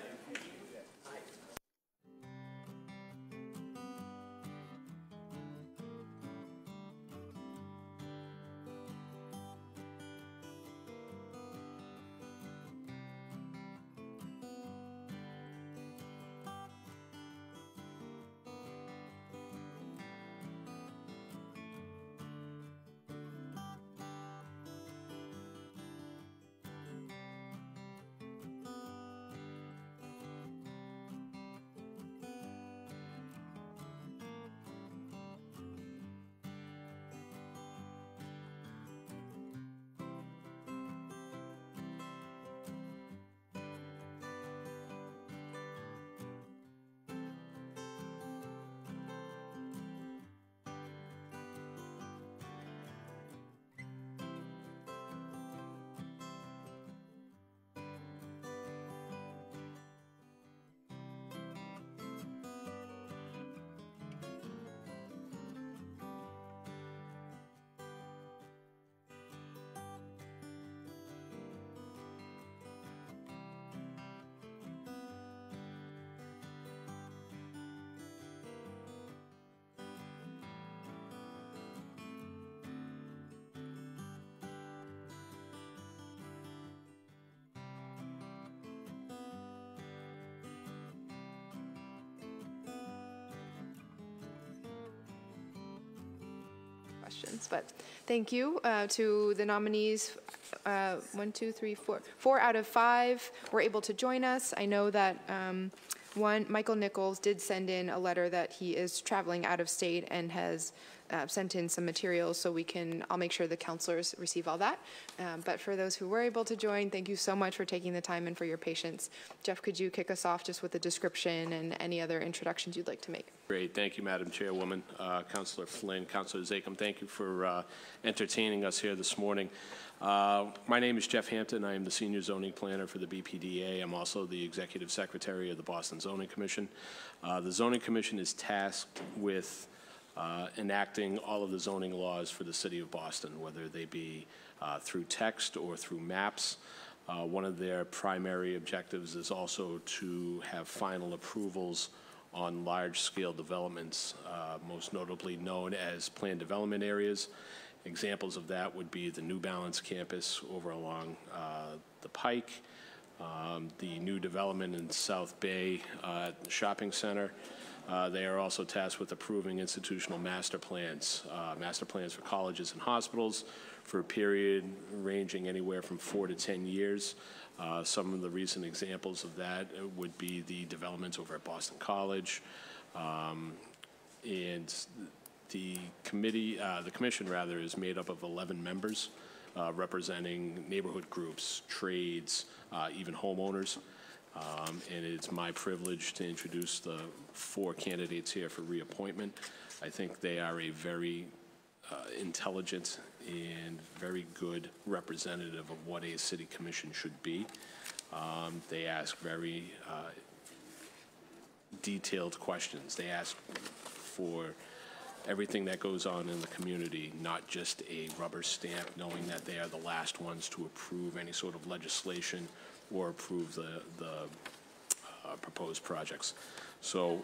questions. But thank you to the nominees. 1, 2, 3, 4. 4 out of 5 were able to join us. I know that Michael Nichols did send in a letter that he is traveling out of state and has sent in some materials, so I'll make sure the counselors receive all that. But for those who were able to join, thank you so much for taking the time and for your patience. Jeff, could you kick us off just with a description and any other introductions you'd like to make? Great. Thank you, Madam Chairwoman. Councilor Flynn, Councilor Zachem, thank you for entertaining us here this morning. My name is Jeff Hampton. I am the Senior Zoning Planner for the BPDA. I'm also the Executive Secretary of the Boston Zoning Commission. The Zoning Commission is tasked with enacting all of the zoning laws for the city of Boston, whether they be through text or through maps. One of their primary objectives is also to have final approvals on large-scale developments, most notably known as planned development areas. Examples of that would be the New Balance campus over along the Pike, the new development in South Bay Shopping Center. They are also tasked with approving institutional master plans for colleges and hospitals for a period ranging anywhere from 4 to 10 years. Some of the recent examples of that would be the developments over at Boston College, and the commission is made up of 11 members representing neighborhood groups, trades, even homeowners. And it's my privilege to introduce the 4 candidates here for reappointment. I think they are a very intelligent and very good representative of what a city commission should be. They ask very detailed questions. They ask for everything that goes on in the community, not just a rubber stamp, knowing that they are the last ones to approve any sort of legislation or approve the proposed projects. So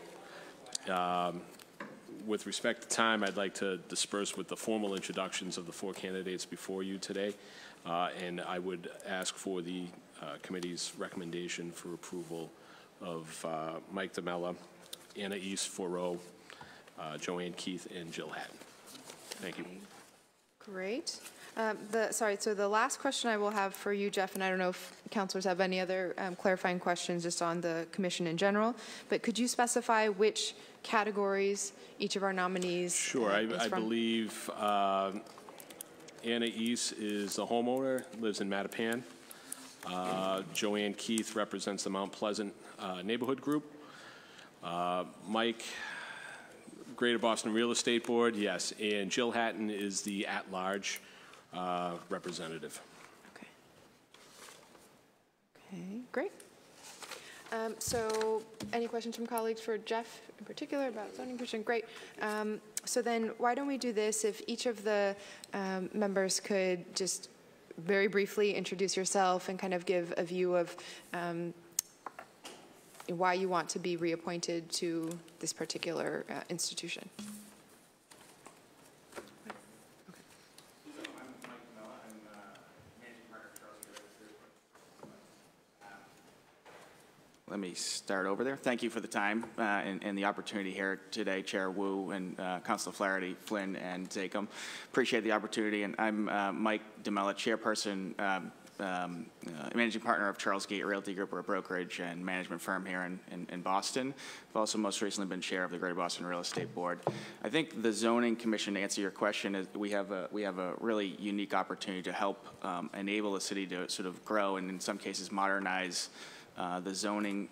with respect to time, I'd like to disperse with the formal introductions of the 4 candidates before you today, and I would ask for the committee's recommendation for approval of Mike DeMella, Anais Forreau, Joanne Keith, and Jill Hatton. Thank you. Great. So the last question I will have for you, Jeff, and I don't know if councilors have any other clarifying questions just on the commission in general, but could you specify which categories each of our nominees Sure. I believe Anna East is a homeowner, lives in Mattapan. Joanne Keith represents the Mount Pleasant Neighborhood Group. Mike, Greater Boston Real Estate Board, yes, and Jill Hatton is the at-large representative. Okay, great. So any questions from colleagues for Jeff in particular about zoning commission? Great. So then why don't we do this, if each of the members could just very briefly introduce yourself and kind of give a view of why you want to be reappointed to this particular institution. Let me start over there. Thank you for the time and the opportunity here today, Chair Wu and Councilor Flaherty, Flynn, and Zachem. Appreciate the opportunity. And I'm Mike DeMella, Chairperson, Managing Partner of Charles Gate Realty Group. We're a brokerage and management firm here in Boston. I've also most recently been Chair of the Greater Boston Real Estate Board. I think the Zoning Commission, to answer your question, is we have a really unique opportunity to help enable the city to sort of grow and in some cases modernize the zoning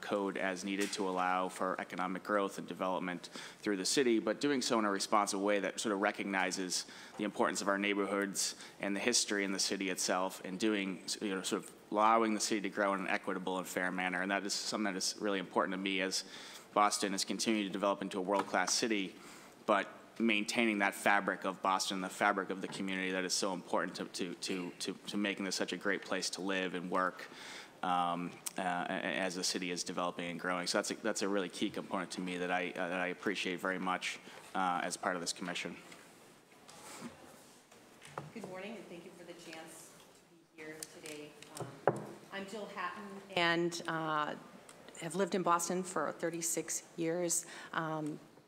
code as needed to allow for economic growth and development through the city, but doing so in a responsive way that sort of recognizes the importance of our neighborhoods and the history in the city itself, and doing, sort of allowing the city to grow in an equitable and fair manner. And that is something that is really important to me as Boston is continuing to develop into a world-class city, but maintaining that fabric of Boston, the fabric of the community that is so important to making this such a great place to live and work as the city is developing and growing. So that's a really key component to me that I appreciate very much as part of this commission. Good morning, and thank you for the chance to be here today. I'm Jill Hatton, and have lived in Boston for 36 years.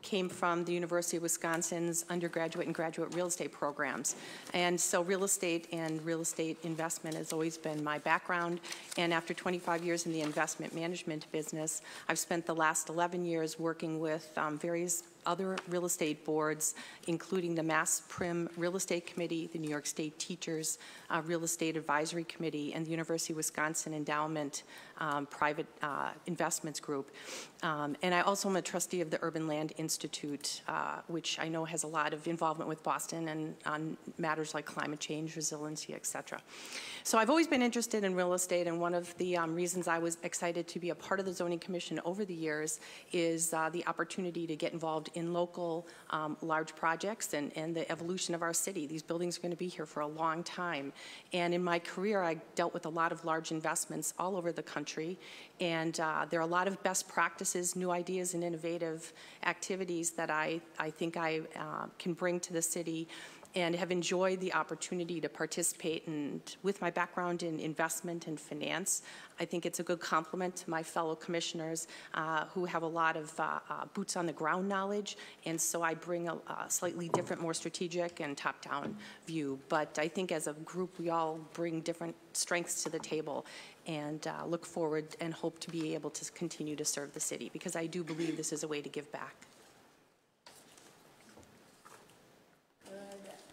came from the University of Wisconsin's undergraduate and graduate real estate programs. And so real estate and real estate investment has always been my background. And after 25 years in the investment management business, I've spent the last 11 years working with various other real estate boards, including the Mass Prim Real Estate Committee, the New York State Teachers Real Estate Advisory Committee, and the University of Wisconsin Endowment Private Investments Group. And I also am a trustee of the Urban Land Institute, which I know has a lot of involvement with Boston and on matters like climate change, resiliency, et cetera. So I've always been interested in real estate, and one of the reasons I was excited to be a part of the Zoning Commission over the years is the opportunity to get involved in local large projects and the evolution of our city. These buildings are going to be here for a long time. And in my career, I dealt with a lot of large investments all over the country. And there are a lot of best practices, new ideas, and innovative activities that I think I can bring to the city, and have enjoyed the opportunity to participate. And with my background in investment and finance, I think it's a good complement to my fellow commissioners who have a lot of boots on the ground knowledge. And so I bring a slightly different, more strategic and top-down view. But I think as a group, we all bring different strengths to the table, and look forward and hope to be able to continue to serve the city, because I do believe this is a way to give back.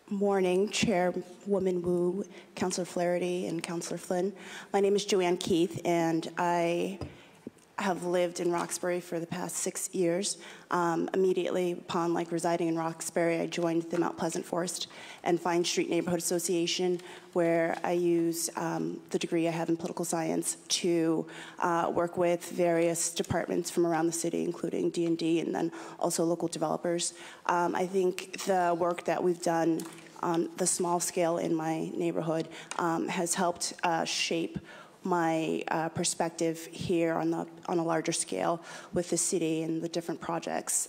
Morning, Chairwoman Wu, Councilor Flaherty, and Councilor Flynn. My name is Joanne Keith, and I have lived in Roxbury for the past 6 years. Immediately upon residing in Roxbury, I joined the Mount Pleasant Forest and Fine Street Neighborhood Association, where I use the degree I have in political science to work with various departments from around the city, including D&D and then also local developers. I think the work that we've done on the small scale in my neighborhood has helped shape my perspective here on a larger scale with the city and the different projects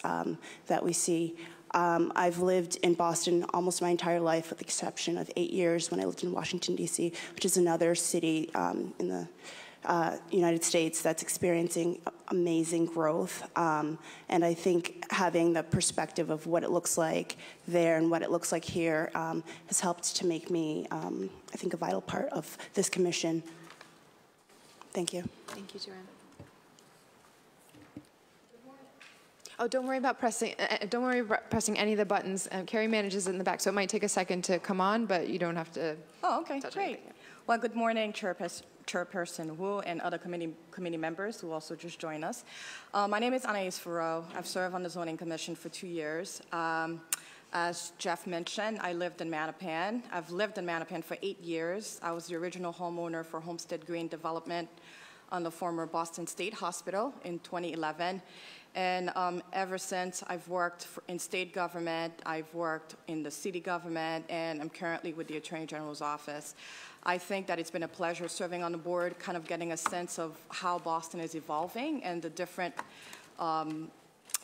that we see. I've lived in Boston almost my entire life, with the exception of 8 years when I lived in Washington, D.C., which is another city in the United States that's experiencing amazing growth. And I think having the perspective of what it looks like there and what it looks like here has helped to make me, I think, a vital part of this commission. Thank you. Thank you, Joanne. Oh, don't worry about pressing. Don't worry about pressing any of the buttons. Carrie manages in the back, so it might take a second to come on, but you don't have to. Oh, okay, touch great. anything. Well, good morning, Chairperson Wu and other committee members who also just joined us. My name is Anais Farrow. I've served on the Zoning Commission for 2 years. As Jeff mentioned, I lived in Mattapan. I've lived in Mattapan for 8 years. I was the original homeowner for Homestead Green Development on the former Boston State Hospital in 2011. And ever since, I've worked in state government, I've worked in the city government, and I'm currently with the Attorney General's office. I think that it's been a pleasure serving on the board, kind of getting a sense of how Boston is evolving and the different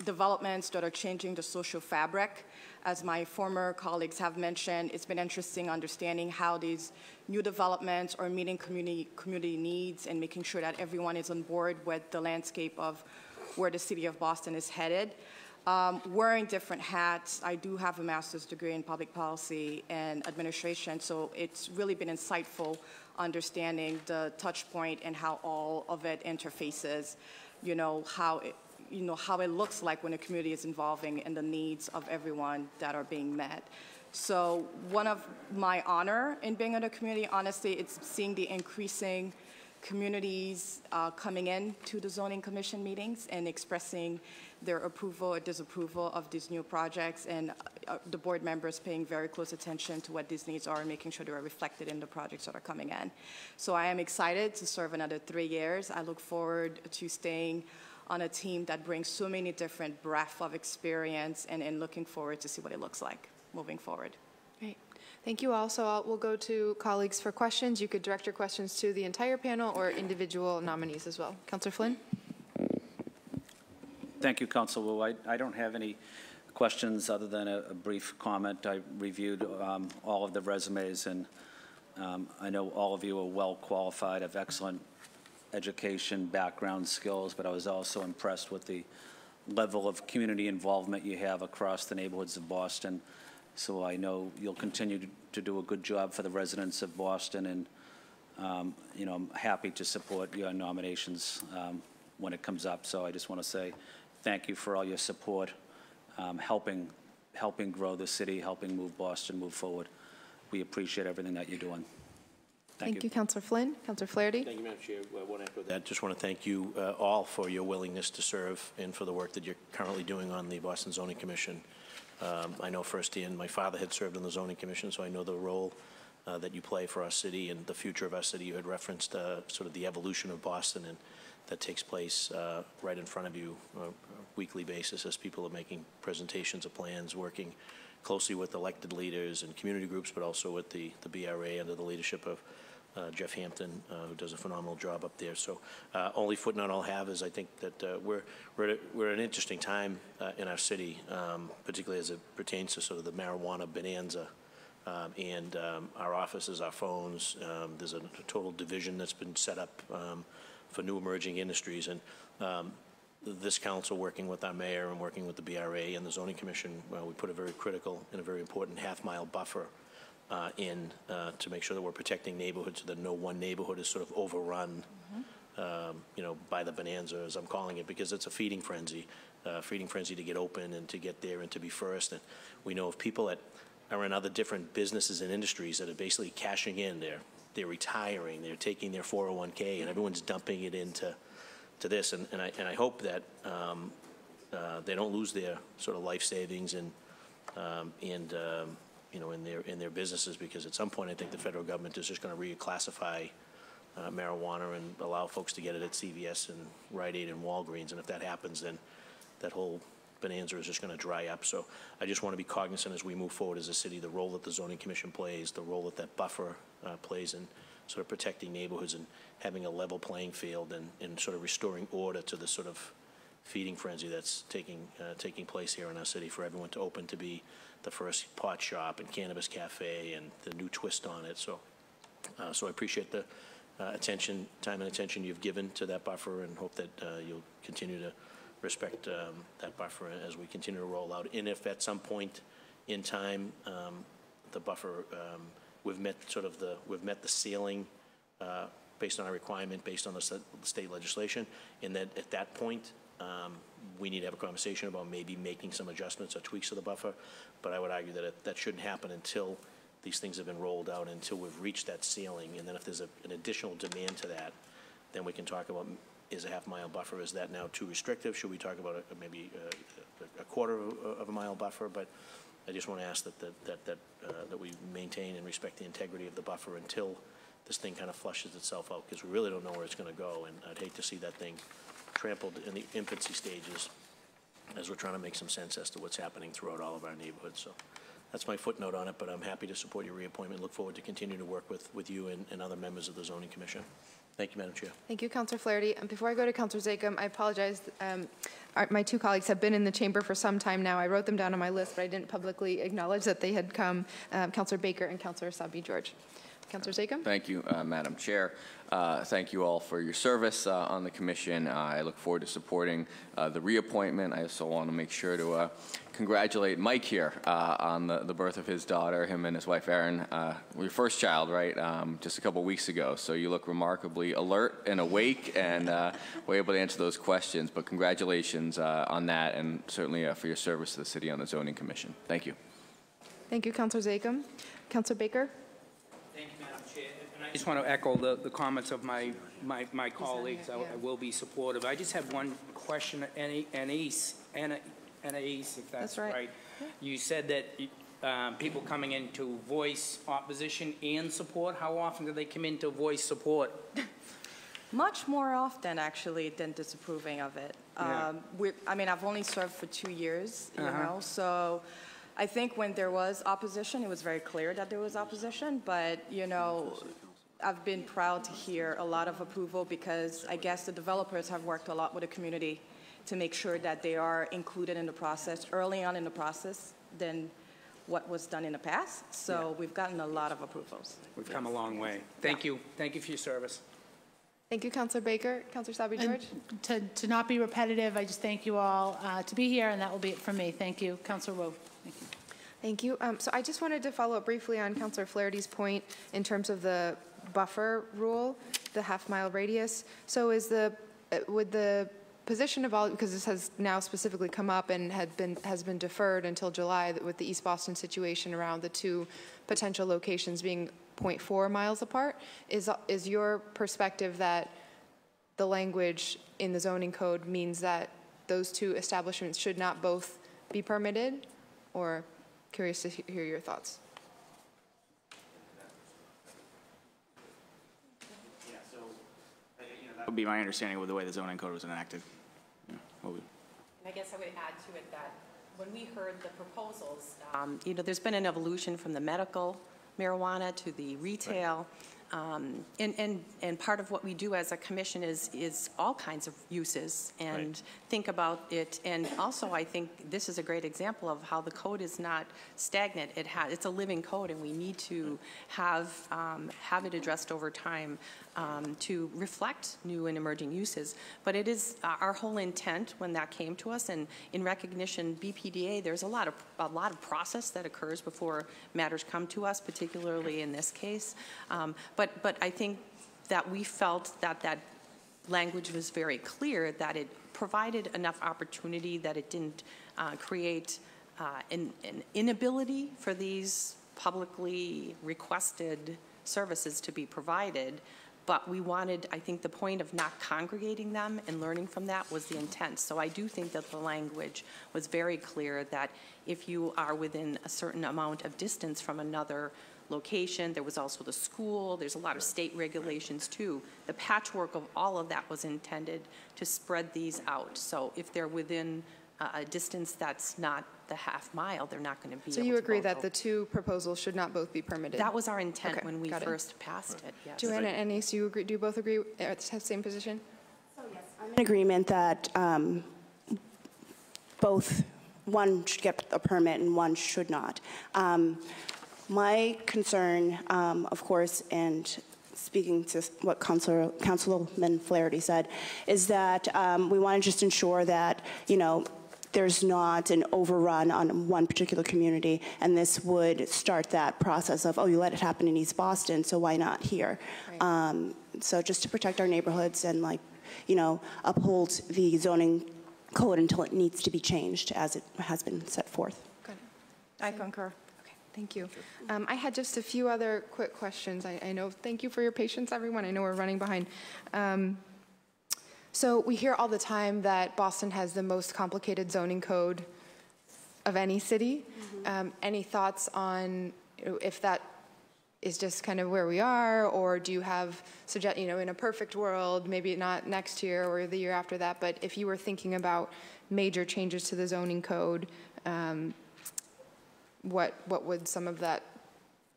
developments that are changing the social fabric. As my former colleagues have mentioned, it's been interesting understanding how these new developments are meeting community needs and making sure that everyone is on board with the landscape of where the city of Boston is headed. Wearing different hats, I do have a master's degree in public policy and administration, so it's really been insightful understanding the touch point and how all of it interfaces, how it looks like when a community is evolving and the needs of everyone that are being met. So one of my honor in being in a community, honestly, it's seeing the increasing communities coming in to the Zoning Commission meetings and expressing their approval or disapproval of these new projects, and the board members paying very close attention to what these needs are and making sure they are reflected in the projects that are coming in. So I am excited to serve another 3 years. I look forward to staying on a team that brings so many different breadth of experience, and looking forward to see what it looks like moving forward. Great. Thank you all. So we'll go to colleagues for questions. You could direct your questions to the entire panel or individual nominees as well. Councilor Flynn? Thank you, Councilor Wu. I don't have any questions other than a brief comment. I reviewed all of the resumes, and I know all of you are well qualified, have excellent education, background, skills, but I was also impressed with the level of community involvement you have across the neighborhoods of Boston. So I know you'll continue to do a good job for the residents of Boston, and you know, I'm happy to support your nominations when it comes up. So I just want to say thank you for all your support, helping grow the city, helping move Boston move forward. We appreciate everything that you're doing. Thank you, Councillor Flynn. Councillor Flaherty. Thank you, Madam Chair. I want to echo that. Just want to thank you all for your willingness to serve and for the work that you're currently doing on the Boston Zoning Commission. I know firsthand my father had served on the Zoning Commission, so I know the role that you play for our city and the future of our city. You had referenced sort of the evolution of Boston, and that takes place right in front of you on a weekly basis as people are making presentations of plans, working closely with elected leaders and community groups, but also with the BRA under the leadership of Jeff Hampton, who does a phenomenal job up there. So only footnote I'll have is I think that we're at an interesting time in our city, particularly as it pertains to sort of the marijuana bonanza. And our offices, our phones, there's a total division that's been set up for new emerging industries. And this council, working with our mayor and working with the BRA and the Zoning Commission, we put a very critical and a very important half-mile buffer in to make sure that we're protecting neighborhoods so that no one neighborhood is sort of overrun, you know, by the bonanza, as I'm calling it, because it's a feeding frenzy to get open and to get there and to be first. And we know of people that are in other different businesses and industries that are basically cashing in. They're retiring. They're taking their 401k, and everyone's dumping it into this. And I hope that they don't lose their sort of life savings and you know, in their businesses, because at some point I think the federal government is just going to reclassify marijuana and allow folks to get it at CVS and Rite Aid and Walgreens. And if that happens, then that whole bonanza is just going to dry up. So I just want to be cognizant as we move forward as a city, the role that the Zoning Commission plays, the role that that buffer plays in sort of protecting neighborhoods and having a level playing field and sort of restoring order to the sort of feeding frenzy that's taking place here in our city, for everyone to open to be the first pot shop and cannabis cafe and the new twist on it. So so I appreciate the time and attention you've given to that buffer, and hope that you'll continue to respect that buffer as we continue to roll out. And if at some point in time the buffer, we've met the ceiling based on our requirement, based on the state legislation, and that at that point we need to have a conversation about maybe making some adjustments or tweaks to the buffer. But I would argue that that shouldn't happen until these things have been rolled out, until we've reached that ceiling. And then if there's an additional demand to that, then we can talk about, is a half-mile buffer, is that now too restrictive? Should we talk about maybe a quarter of a mile buffer? But I just want to ask that we maintain and respect the integrity of the buffer until this thing kind of flushes itself out, because we really don't know where it's going to go. And I'd hate to see that thing trampled in the infancy stages as we're trying to make some sense as to what's happening throughout all of our neighborhoods. So that's my footnote on it, but I'm happy to support your reappointment. Look forward to continuing to work with you and other members of the Zoning Commission. Thank you, Madam Chair. Thank you, Councillor Flaherty. And before I go to Councillor Zachem, I apologize. My two colleagues have been in the chamber for some time now. I wrote them down on my list, but I didn't publicly acknowledge that they had come, Councillor Baker and Councillor Sabi George. Councillor Zachem. Thank you, Madam Chair. Thank you all for your service on the commission. I look forward to supporting the reappointment. I also want to make sure to congratulate Mike here on the birth of his daughter, him and his wife Erin. Your first child, right? Just a couple weeks ago. So you look remarkably alert and awake, and were able to answer those questions. But congratulations on that, and certainly for your service to the city on the Zoning Commission. Thank you. Thank you, Councillor Zachem. Councillor Baker. Thank you, Madam Chair. And I just want to echo the comments of my colleagues. I will be supportive. I just have one question, Anais, if that's right. You said that people coming in to voice opposition and support. How often do they come in to voice support? Much more often, actually, than disapproving of it. Yeah. I mean, I've only served for 2 years, you know, so I think when there was opposition, it was very clear that there was opposition, but, you know, I've been proud to hear a lot of approval, because I guess the developers have worked a lot with the community to make sure that they are included in the process early on in the process than what was done in the past. So we've gotten a lot of approvals. We've come a long way. Thank you. Thank you for your service. Thank you, Councilor Baker. Councilor Sabi George. To not be repetitive, I just thank you all to be here, and that will be it from me. Thank you. Councilor Wu. Thank you. Thank you. So I just wanted to follow up briefly on Councilor Flaherty's point in terms of the buffer rule, the half-mile radius. So would the position of all, because this has now specifically come up and has been deferred until July with the East Boston situation around the two potential locations being 0.4 miles apart, is your perspective that the language in the zoning code means that those two establishments should not both be permitted? Or curious to hear your thoughts. Yeah, so that would be my understanding with the way the zoning code was enacted. Yeah, and I guess I would add to it that when we heard the proposals, there's been an evolution from the medical marijuana to the retail. And part of what we do as a commission is all kinds of uses and think about it. And also, I think this is a great example of how the code is not stagnant. It's a living code, and we need to have it addressed over time to reflect new and emerging uses. But it is our whole intent when that came to us, and in recognition, BPDA, there's a lot of process that occurs before matters come to us, particularly in this case. But I think that we felt that language was very clear, that it provided enough opportunity, that it didn't create an inability for these publicly requested services to be provided. But we wanted, I think the point of not congregating them and learning from that was the intent. So I do think that the language was very clear that if you are within a certain amount of distance from another location, there was also the school, there's a lot of state regulations too. The patchwork of all of that was intended to spread these out. So if they're within a distance that's not the half mile, they're not going to be able to. So you agree that the two proposals should not both be permitted? That was our intent when we first passed it, yes. Joanna and Anise, do you both agree at the same position? So yes, I'm in agreement that one should get a permit and one should not. My concern, of course, and speaking to what Councilman Flaherty said, is that we want to just ensure that, there's not an overrun on one particular community, and this would start that process of, oh, you let it happen in East Boston, so why not here? Right. So just to protect our neighborhoods and, uphold the zoning code until it needs to be changed as it has been set forth. Good. I concur. Thank you. I had just a few other quick questions. I know, thank you for your patience, everyone. I know we're running behind. So we hear all the time that Boston has the most complicated zoning code of any city. Mm-hmm. Any thoughts on if that is just kind of where we are, or do you have, in a perfect world, maybe not next year or the year after that, but if you were thinking about major changes to the zoning code, what would some of that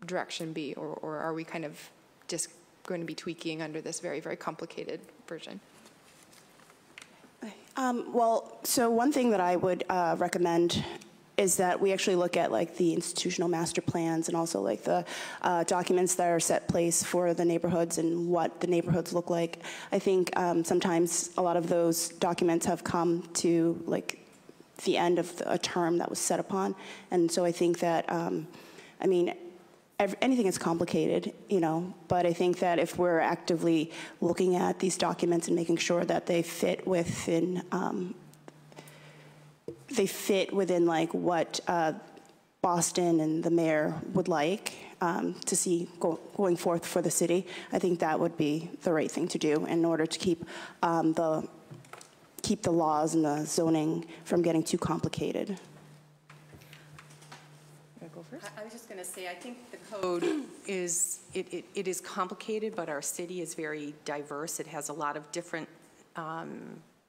direction be, or are we kind of just going to be tweaking under this very, very complicated version? So one thing that I would recommend is that we actually look at the institutional master plans and also the documents that are set place for the neighborhoods and what the neighborhoods look like. I think sometimes a lot of those documents have come to the end of a term that was set upon. And so I think that, anything is complicated, but I think that if we're actively looking at these documents and making sure that they fit within, what Boston and the mayor would like to see going forth for the city, I think that would be the right thing to do in order to keep the laws and the zoning from getting too complicated. Go first? I was just going to say, I think the code is, it is complicated, but our city is very diverse. It has a lot of different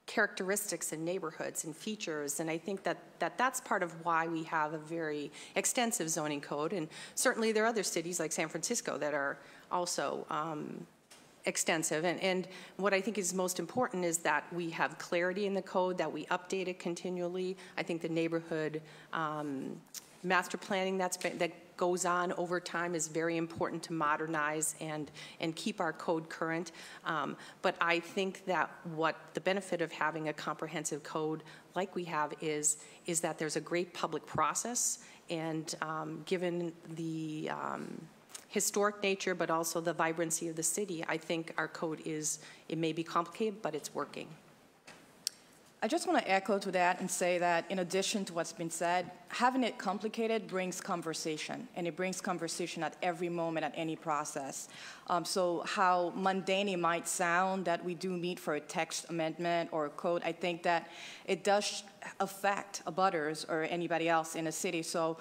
characteristics and neighborhoods and features, and I think that's part of why we have a very extensive zoning code, and certainly there are other cities like San Francisco that are also extensive, and what I think is most important is that we have clarity in the code, that we update it continually. I think the neighborhood master planning that goes on over time is very important to modernize and keep our code current. But I think that what the benefit of having a comprehensive code like we have is that there's a great public process, and given the historic nature, but also the vibrancy of the city, I think our code it may be complicated, but it's working. I just want to echo to that and say that in addition to what's been said, having it complicated brings conversation, and it brings conversation at every moment, at any process. So how mundane it might sound that we do meet for a text amendment or a code, I think that it does affect abutters or anybody else in a city. So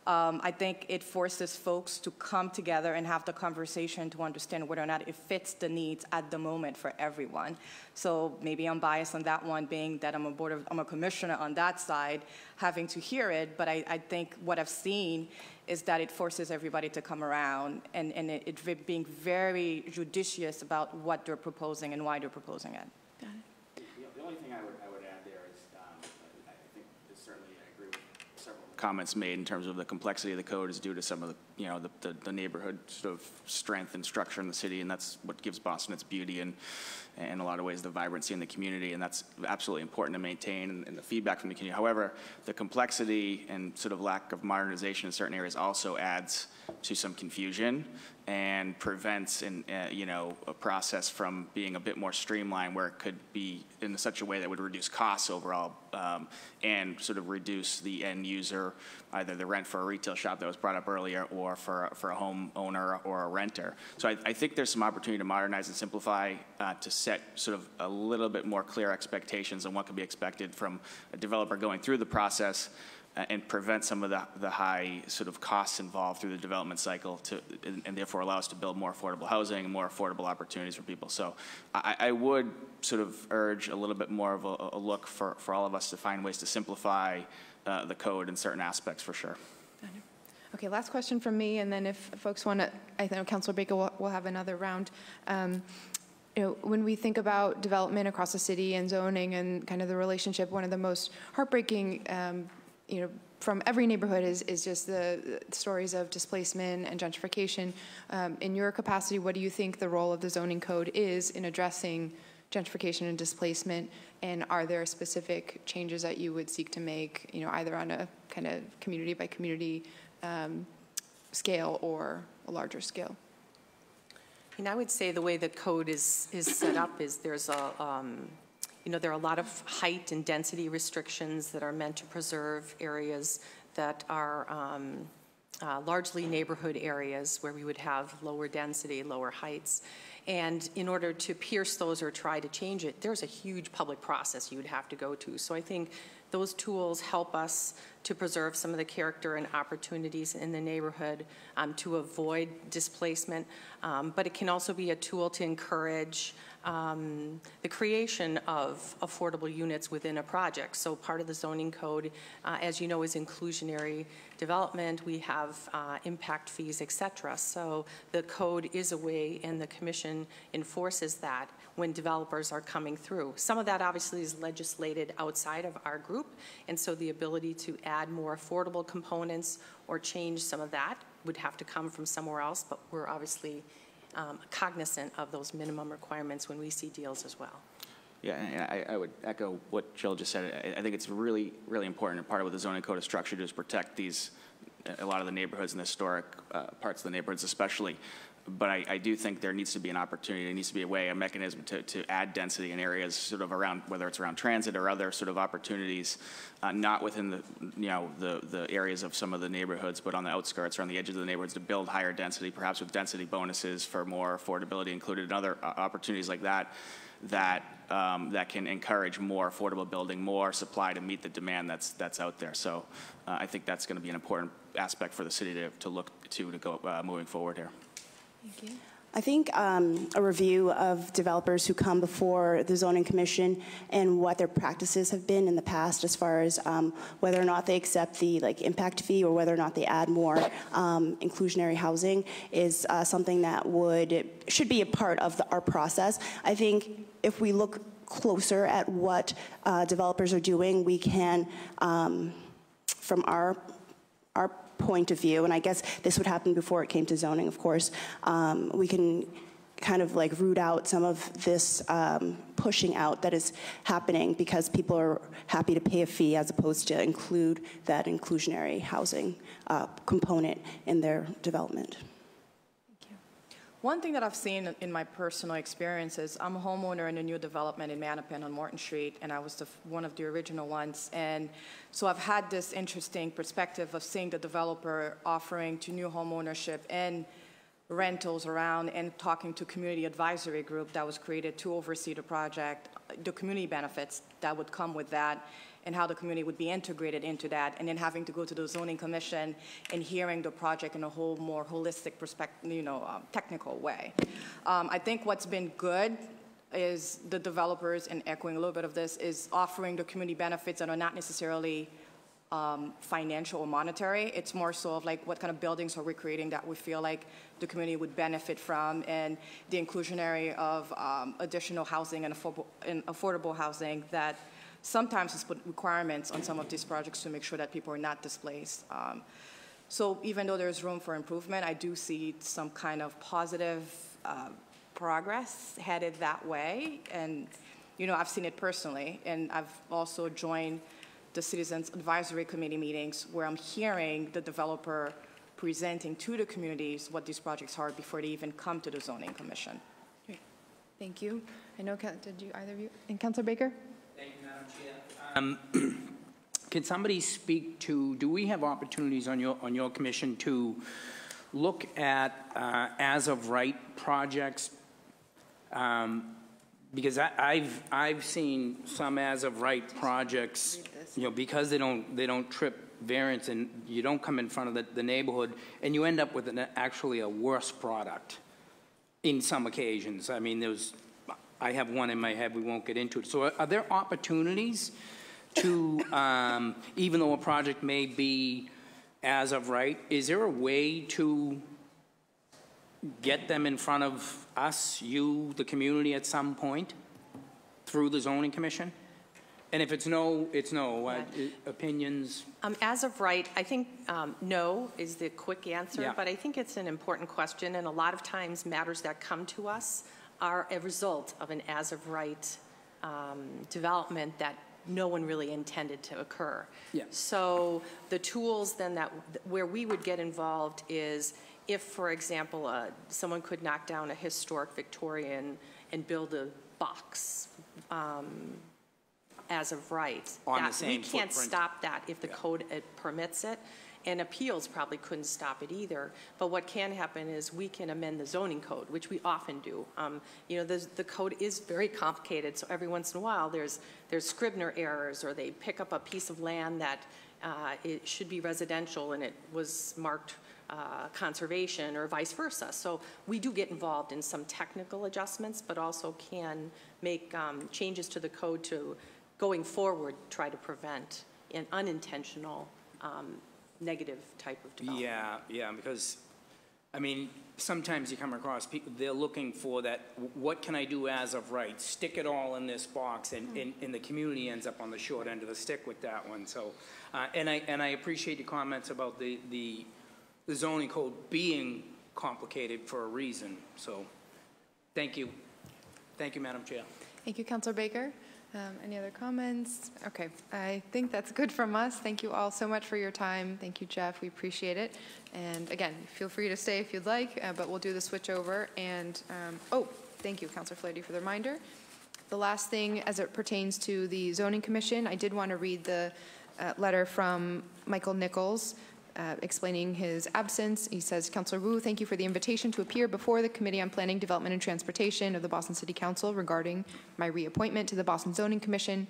I think it forces folks to come together and have the conversation to understand whether or not it fits the needs at the moment for everyone. So maybe I'm biased on that one, being that I'm a commissioner on that side, having to hear it, but I think what I've seen is that it forces everybody to come around and it being very judicious about what they're proposing and why they're proposing it. The only thing I would add there is I think certainly I agree with several comments made in terms of the complexity of the code is due to some of the neighborhood sort of strength and structure in the city, and that's what gives Boston its beauty and in a lot of ways the vibrancy in the community, and that's absolutely important to maintain, and the feedback from the community. However, the complexity and sort of lack of modernization in certain areas also adds to some confusion and prevents a process from being a bit more streamlined, where it could be in such a way that would reduce costs overall and sort of reduce the end user, either the rent for a retail shop that was brought up earlier or for a home owner or a renter. So I think there's some opportunity to modernize and simplify to set sort of a little bit more clear expectations on what can be expected from a developer going through the process and prevent some of the high sort of costs involved through the development cycle and therefore allow us to build more affordable housing and more affordable opportunities for people. So I would sort of urge a little bit more of a look for all of us to find ways to simplify the code in certain aspects for sure. Okay, last question from me, and then if folks want to, I know Councilor Baker will have another round. When we think about development across the city and zoning and kind of the relationship, one of the most heartbreaking from every neighborhood is just the stories of displacement and gentrification. In your capacity, what do you think the role of the zoning code is in addressing gentrification and displacement? And are there specific changes that you would seek to make, either on a kind of community by community scale or a larger scale? And I would say the way the code is set up is there's there are a lot of height and density restrictions that are meant to preserve areas that are largely neighborhood areas where we would have lower density, lower heights. And in order to pierce those or try to change it, there's a huge public process you would have to go to. So I think those tools help us to preserve some of the character and opportunities in the neighborhood to avoid displacement. But it can also be a tool to encourage the creation of affordable units within a project. So part of the zoning code, as you know, is inclusionary development. We have impact fees, et cetera. So the code is a way, and the commission enforces that when developers are coming through. Some of that obviously is legislated outside of our group, and so the ability to add more affordable components or change some of that would have to come from somewhere else, but we're obviously cognizant of those minimum requirements when we see deals as well. Yeah, and I would echo what Jill just said. I think it's really, really important, and part of what the zoning code is structured is protect a lot of the neighborhoods and the historic parts of the neighborhoods especially. But I do think there needs to be an opportunity, there needs to be a mechanism to add density in areas sort of around, whether it's around transit or other sort of opportunities, not within the areas of some of the neighborhoods, but on the outskirts or on the edges of the neighborhoods to build higher density, perhaps with density bonuses for more affordability included and other opportunities like that can encourage more affordable building, more supply to meet the demand that's out there. So I think that's going to be an important aspect for the city to look to go moving forward here. Thank you. I think a review of developers who come before the Zoning Commission and what their practices have been in the past as far as whether or not they accept the impact fee or whether or not they add more inclusionary housing is something that should be a part of our process. I think if we look closer at what developers are doing, we can, from our point of view, and I guess this would happen before it came to zoning, of course, we can kind of like root out some of this pushing out that is happening because people are happy to pay a fee as opposed to include that inclusionary housing component in their development. One thing that I've seen in my personal experience is I'm a homeowner in a new development in Mattapan on Morton Street, and I was one of the original ones. And so I've had this interesting perspective of seeing the developer offering to new homeownership and rentals around, and talking to community advisory group that was created to oversee the project, the community benefits that would come with that, and how the community would be integrated into that, and then having to go to the zoning commission and hearing the project in a whole more holistic perspective, technical way. I think what's been good is the developers, and echoing a little bit of this, is offering the community benefits that are not necessarily financial or monetary. It's more so of like what kind of buildings are we creating that we feel like the community would benefit from, and the inclusionary of additional housing and affordable housing that sometimes has put requirements on some of these projects to make sure that people are not displaced. So even though there's room for improvement, I do see some kind of positive progress headed that way. And, I've seen it personally, and I've also joined the Citizens Advisory Committee meetings where I'm hearing the developer presenting to the communities what these projects are before they even come to the Zoning Commission. Great. Thank you. I know, did you, either of you? And Councilor Baker? Thank you, Madam Chair. Can somebody speak to, do we have opportunities on your commission to look at as-of-right projects? Because I've seen some as-of-right projects, because they don't trip variance and you don't come in front of the neighborhood, and you end up with actually a worse product in some occasions. I mean, I have one in my head, we won't get into it. So are there opportunities to, even though a project may be as of right, is there a way to get them in front of us, you, the community at some point through the zoning commission? And if it's no, it's no. Opinions? As of right, I think no is the quick answer, but I think it's an important question, and a lot of times matters that come to us are a result of an as of right development that no one really intended to occur. So the tools then where we would get involved is if, for example, someone could knock down a historic Victorian and build a box as of right. On the same we can't footprint. stop that if the code permits it, and appeals probably couldn't stop it either. But what can happen is we can amend the zoning code, which we often do. The code is very complicated, so every once in a while there's Scribner errors, or they pick up a piece of land that it should be residential and it was marked conservation, or vice versa. So we do get involved in some technical adjustments, but also can make changes to the code to, going forward, try to prevent an unintentional negative type of development. Yeah, because, I mean, sometimes you come across people, they're looking for that, what can I do as of right? Stick it all in this box, and the community ends up on the short end of the stick with that one. So, and I appreciate your comments about the zoning code being complicated for a reason. So, thank you. Thank you, Madam Chair. Thank you, Councilor Baker. Any other comments? Okay, I think that's good from us. Thank you all so much for your time. Thank you, Jeff. We appreciate it. And again, feel free to stay if you'd like, but we'll do the switch over. And, thank you, Councilor Flaherty, for the reminder. The last thing, as it pertains to the Zoning Commission, I did want to read the letter from Michael Nichols, explaining his absence. He says, Councilor Wu, thank you for the invitation to appear before the Committee on Planning, Development, and Transportation of the Boston City Council regarding my reappointment to the Boston Zoning Commission.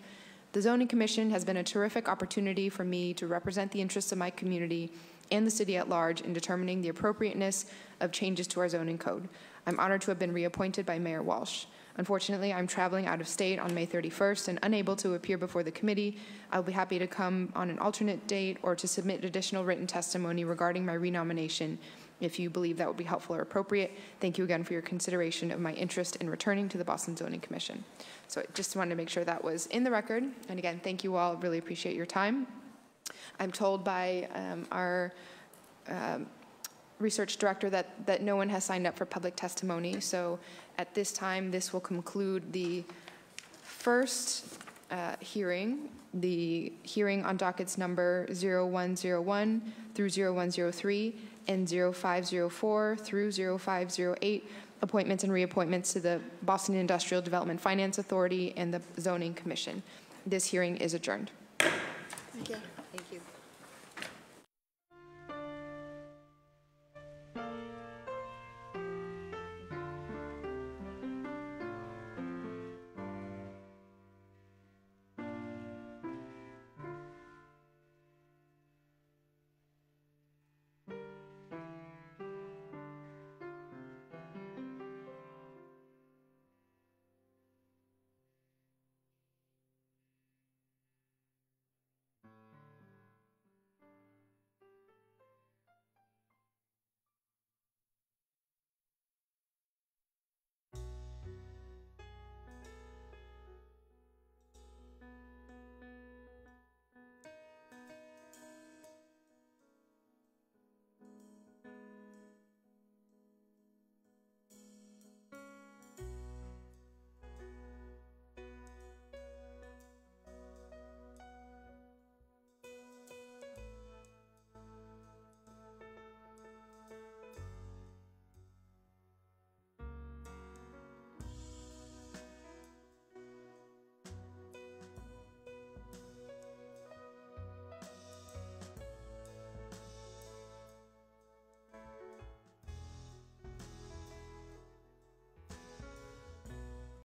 The Zoning Commission has been a terrific opportunity for me to represent the interests of my community and the city at large in determining the appropriateness of changes to our zoning code. I'm honored to have been reappointed by Mayor Walsh. Unfortunately, I'm traveling out of state on May 31st and unable to appear before the committee. I'll be happy to come on an alternate date or to submit additional written testimony regarding my renomination if you believe that would be helpful or appropriate. Thank you again for your consideration of my interest in returning to the Boston Zoning Commission. So I just wanted to make sure that was in the record. And again, thank you all. Really appreciate your time. I'm told by our research director that no one has signed up for public testimony. So at this time, this will conclude the first hearing, the hearing on dockets number 0101 through 0103 and 0504 through 0508, appointments and reappointments to the Boston Industrial Development Finance Authority and the Zoning Commission. This hearing is adjourned. Thank you.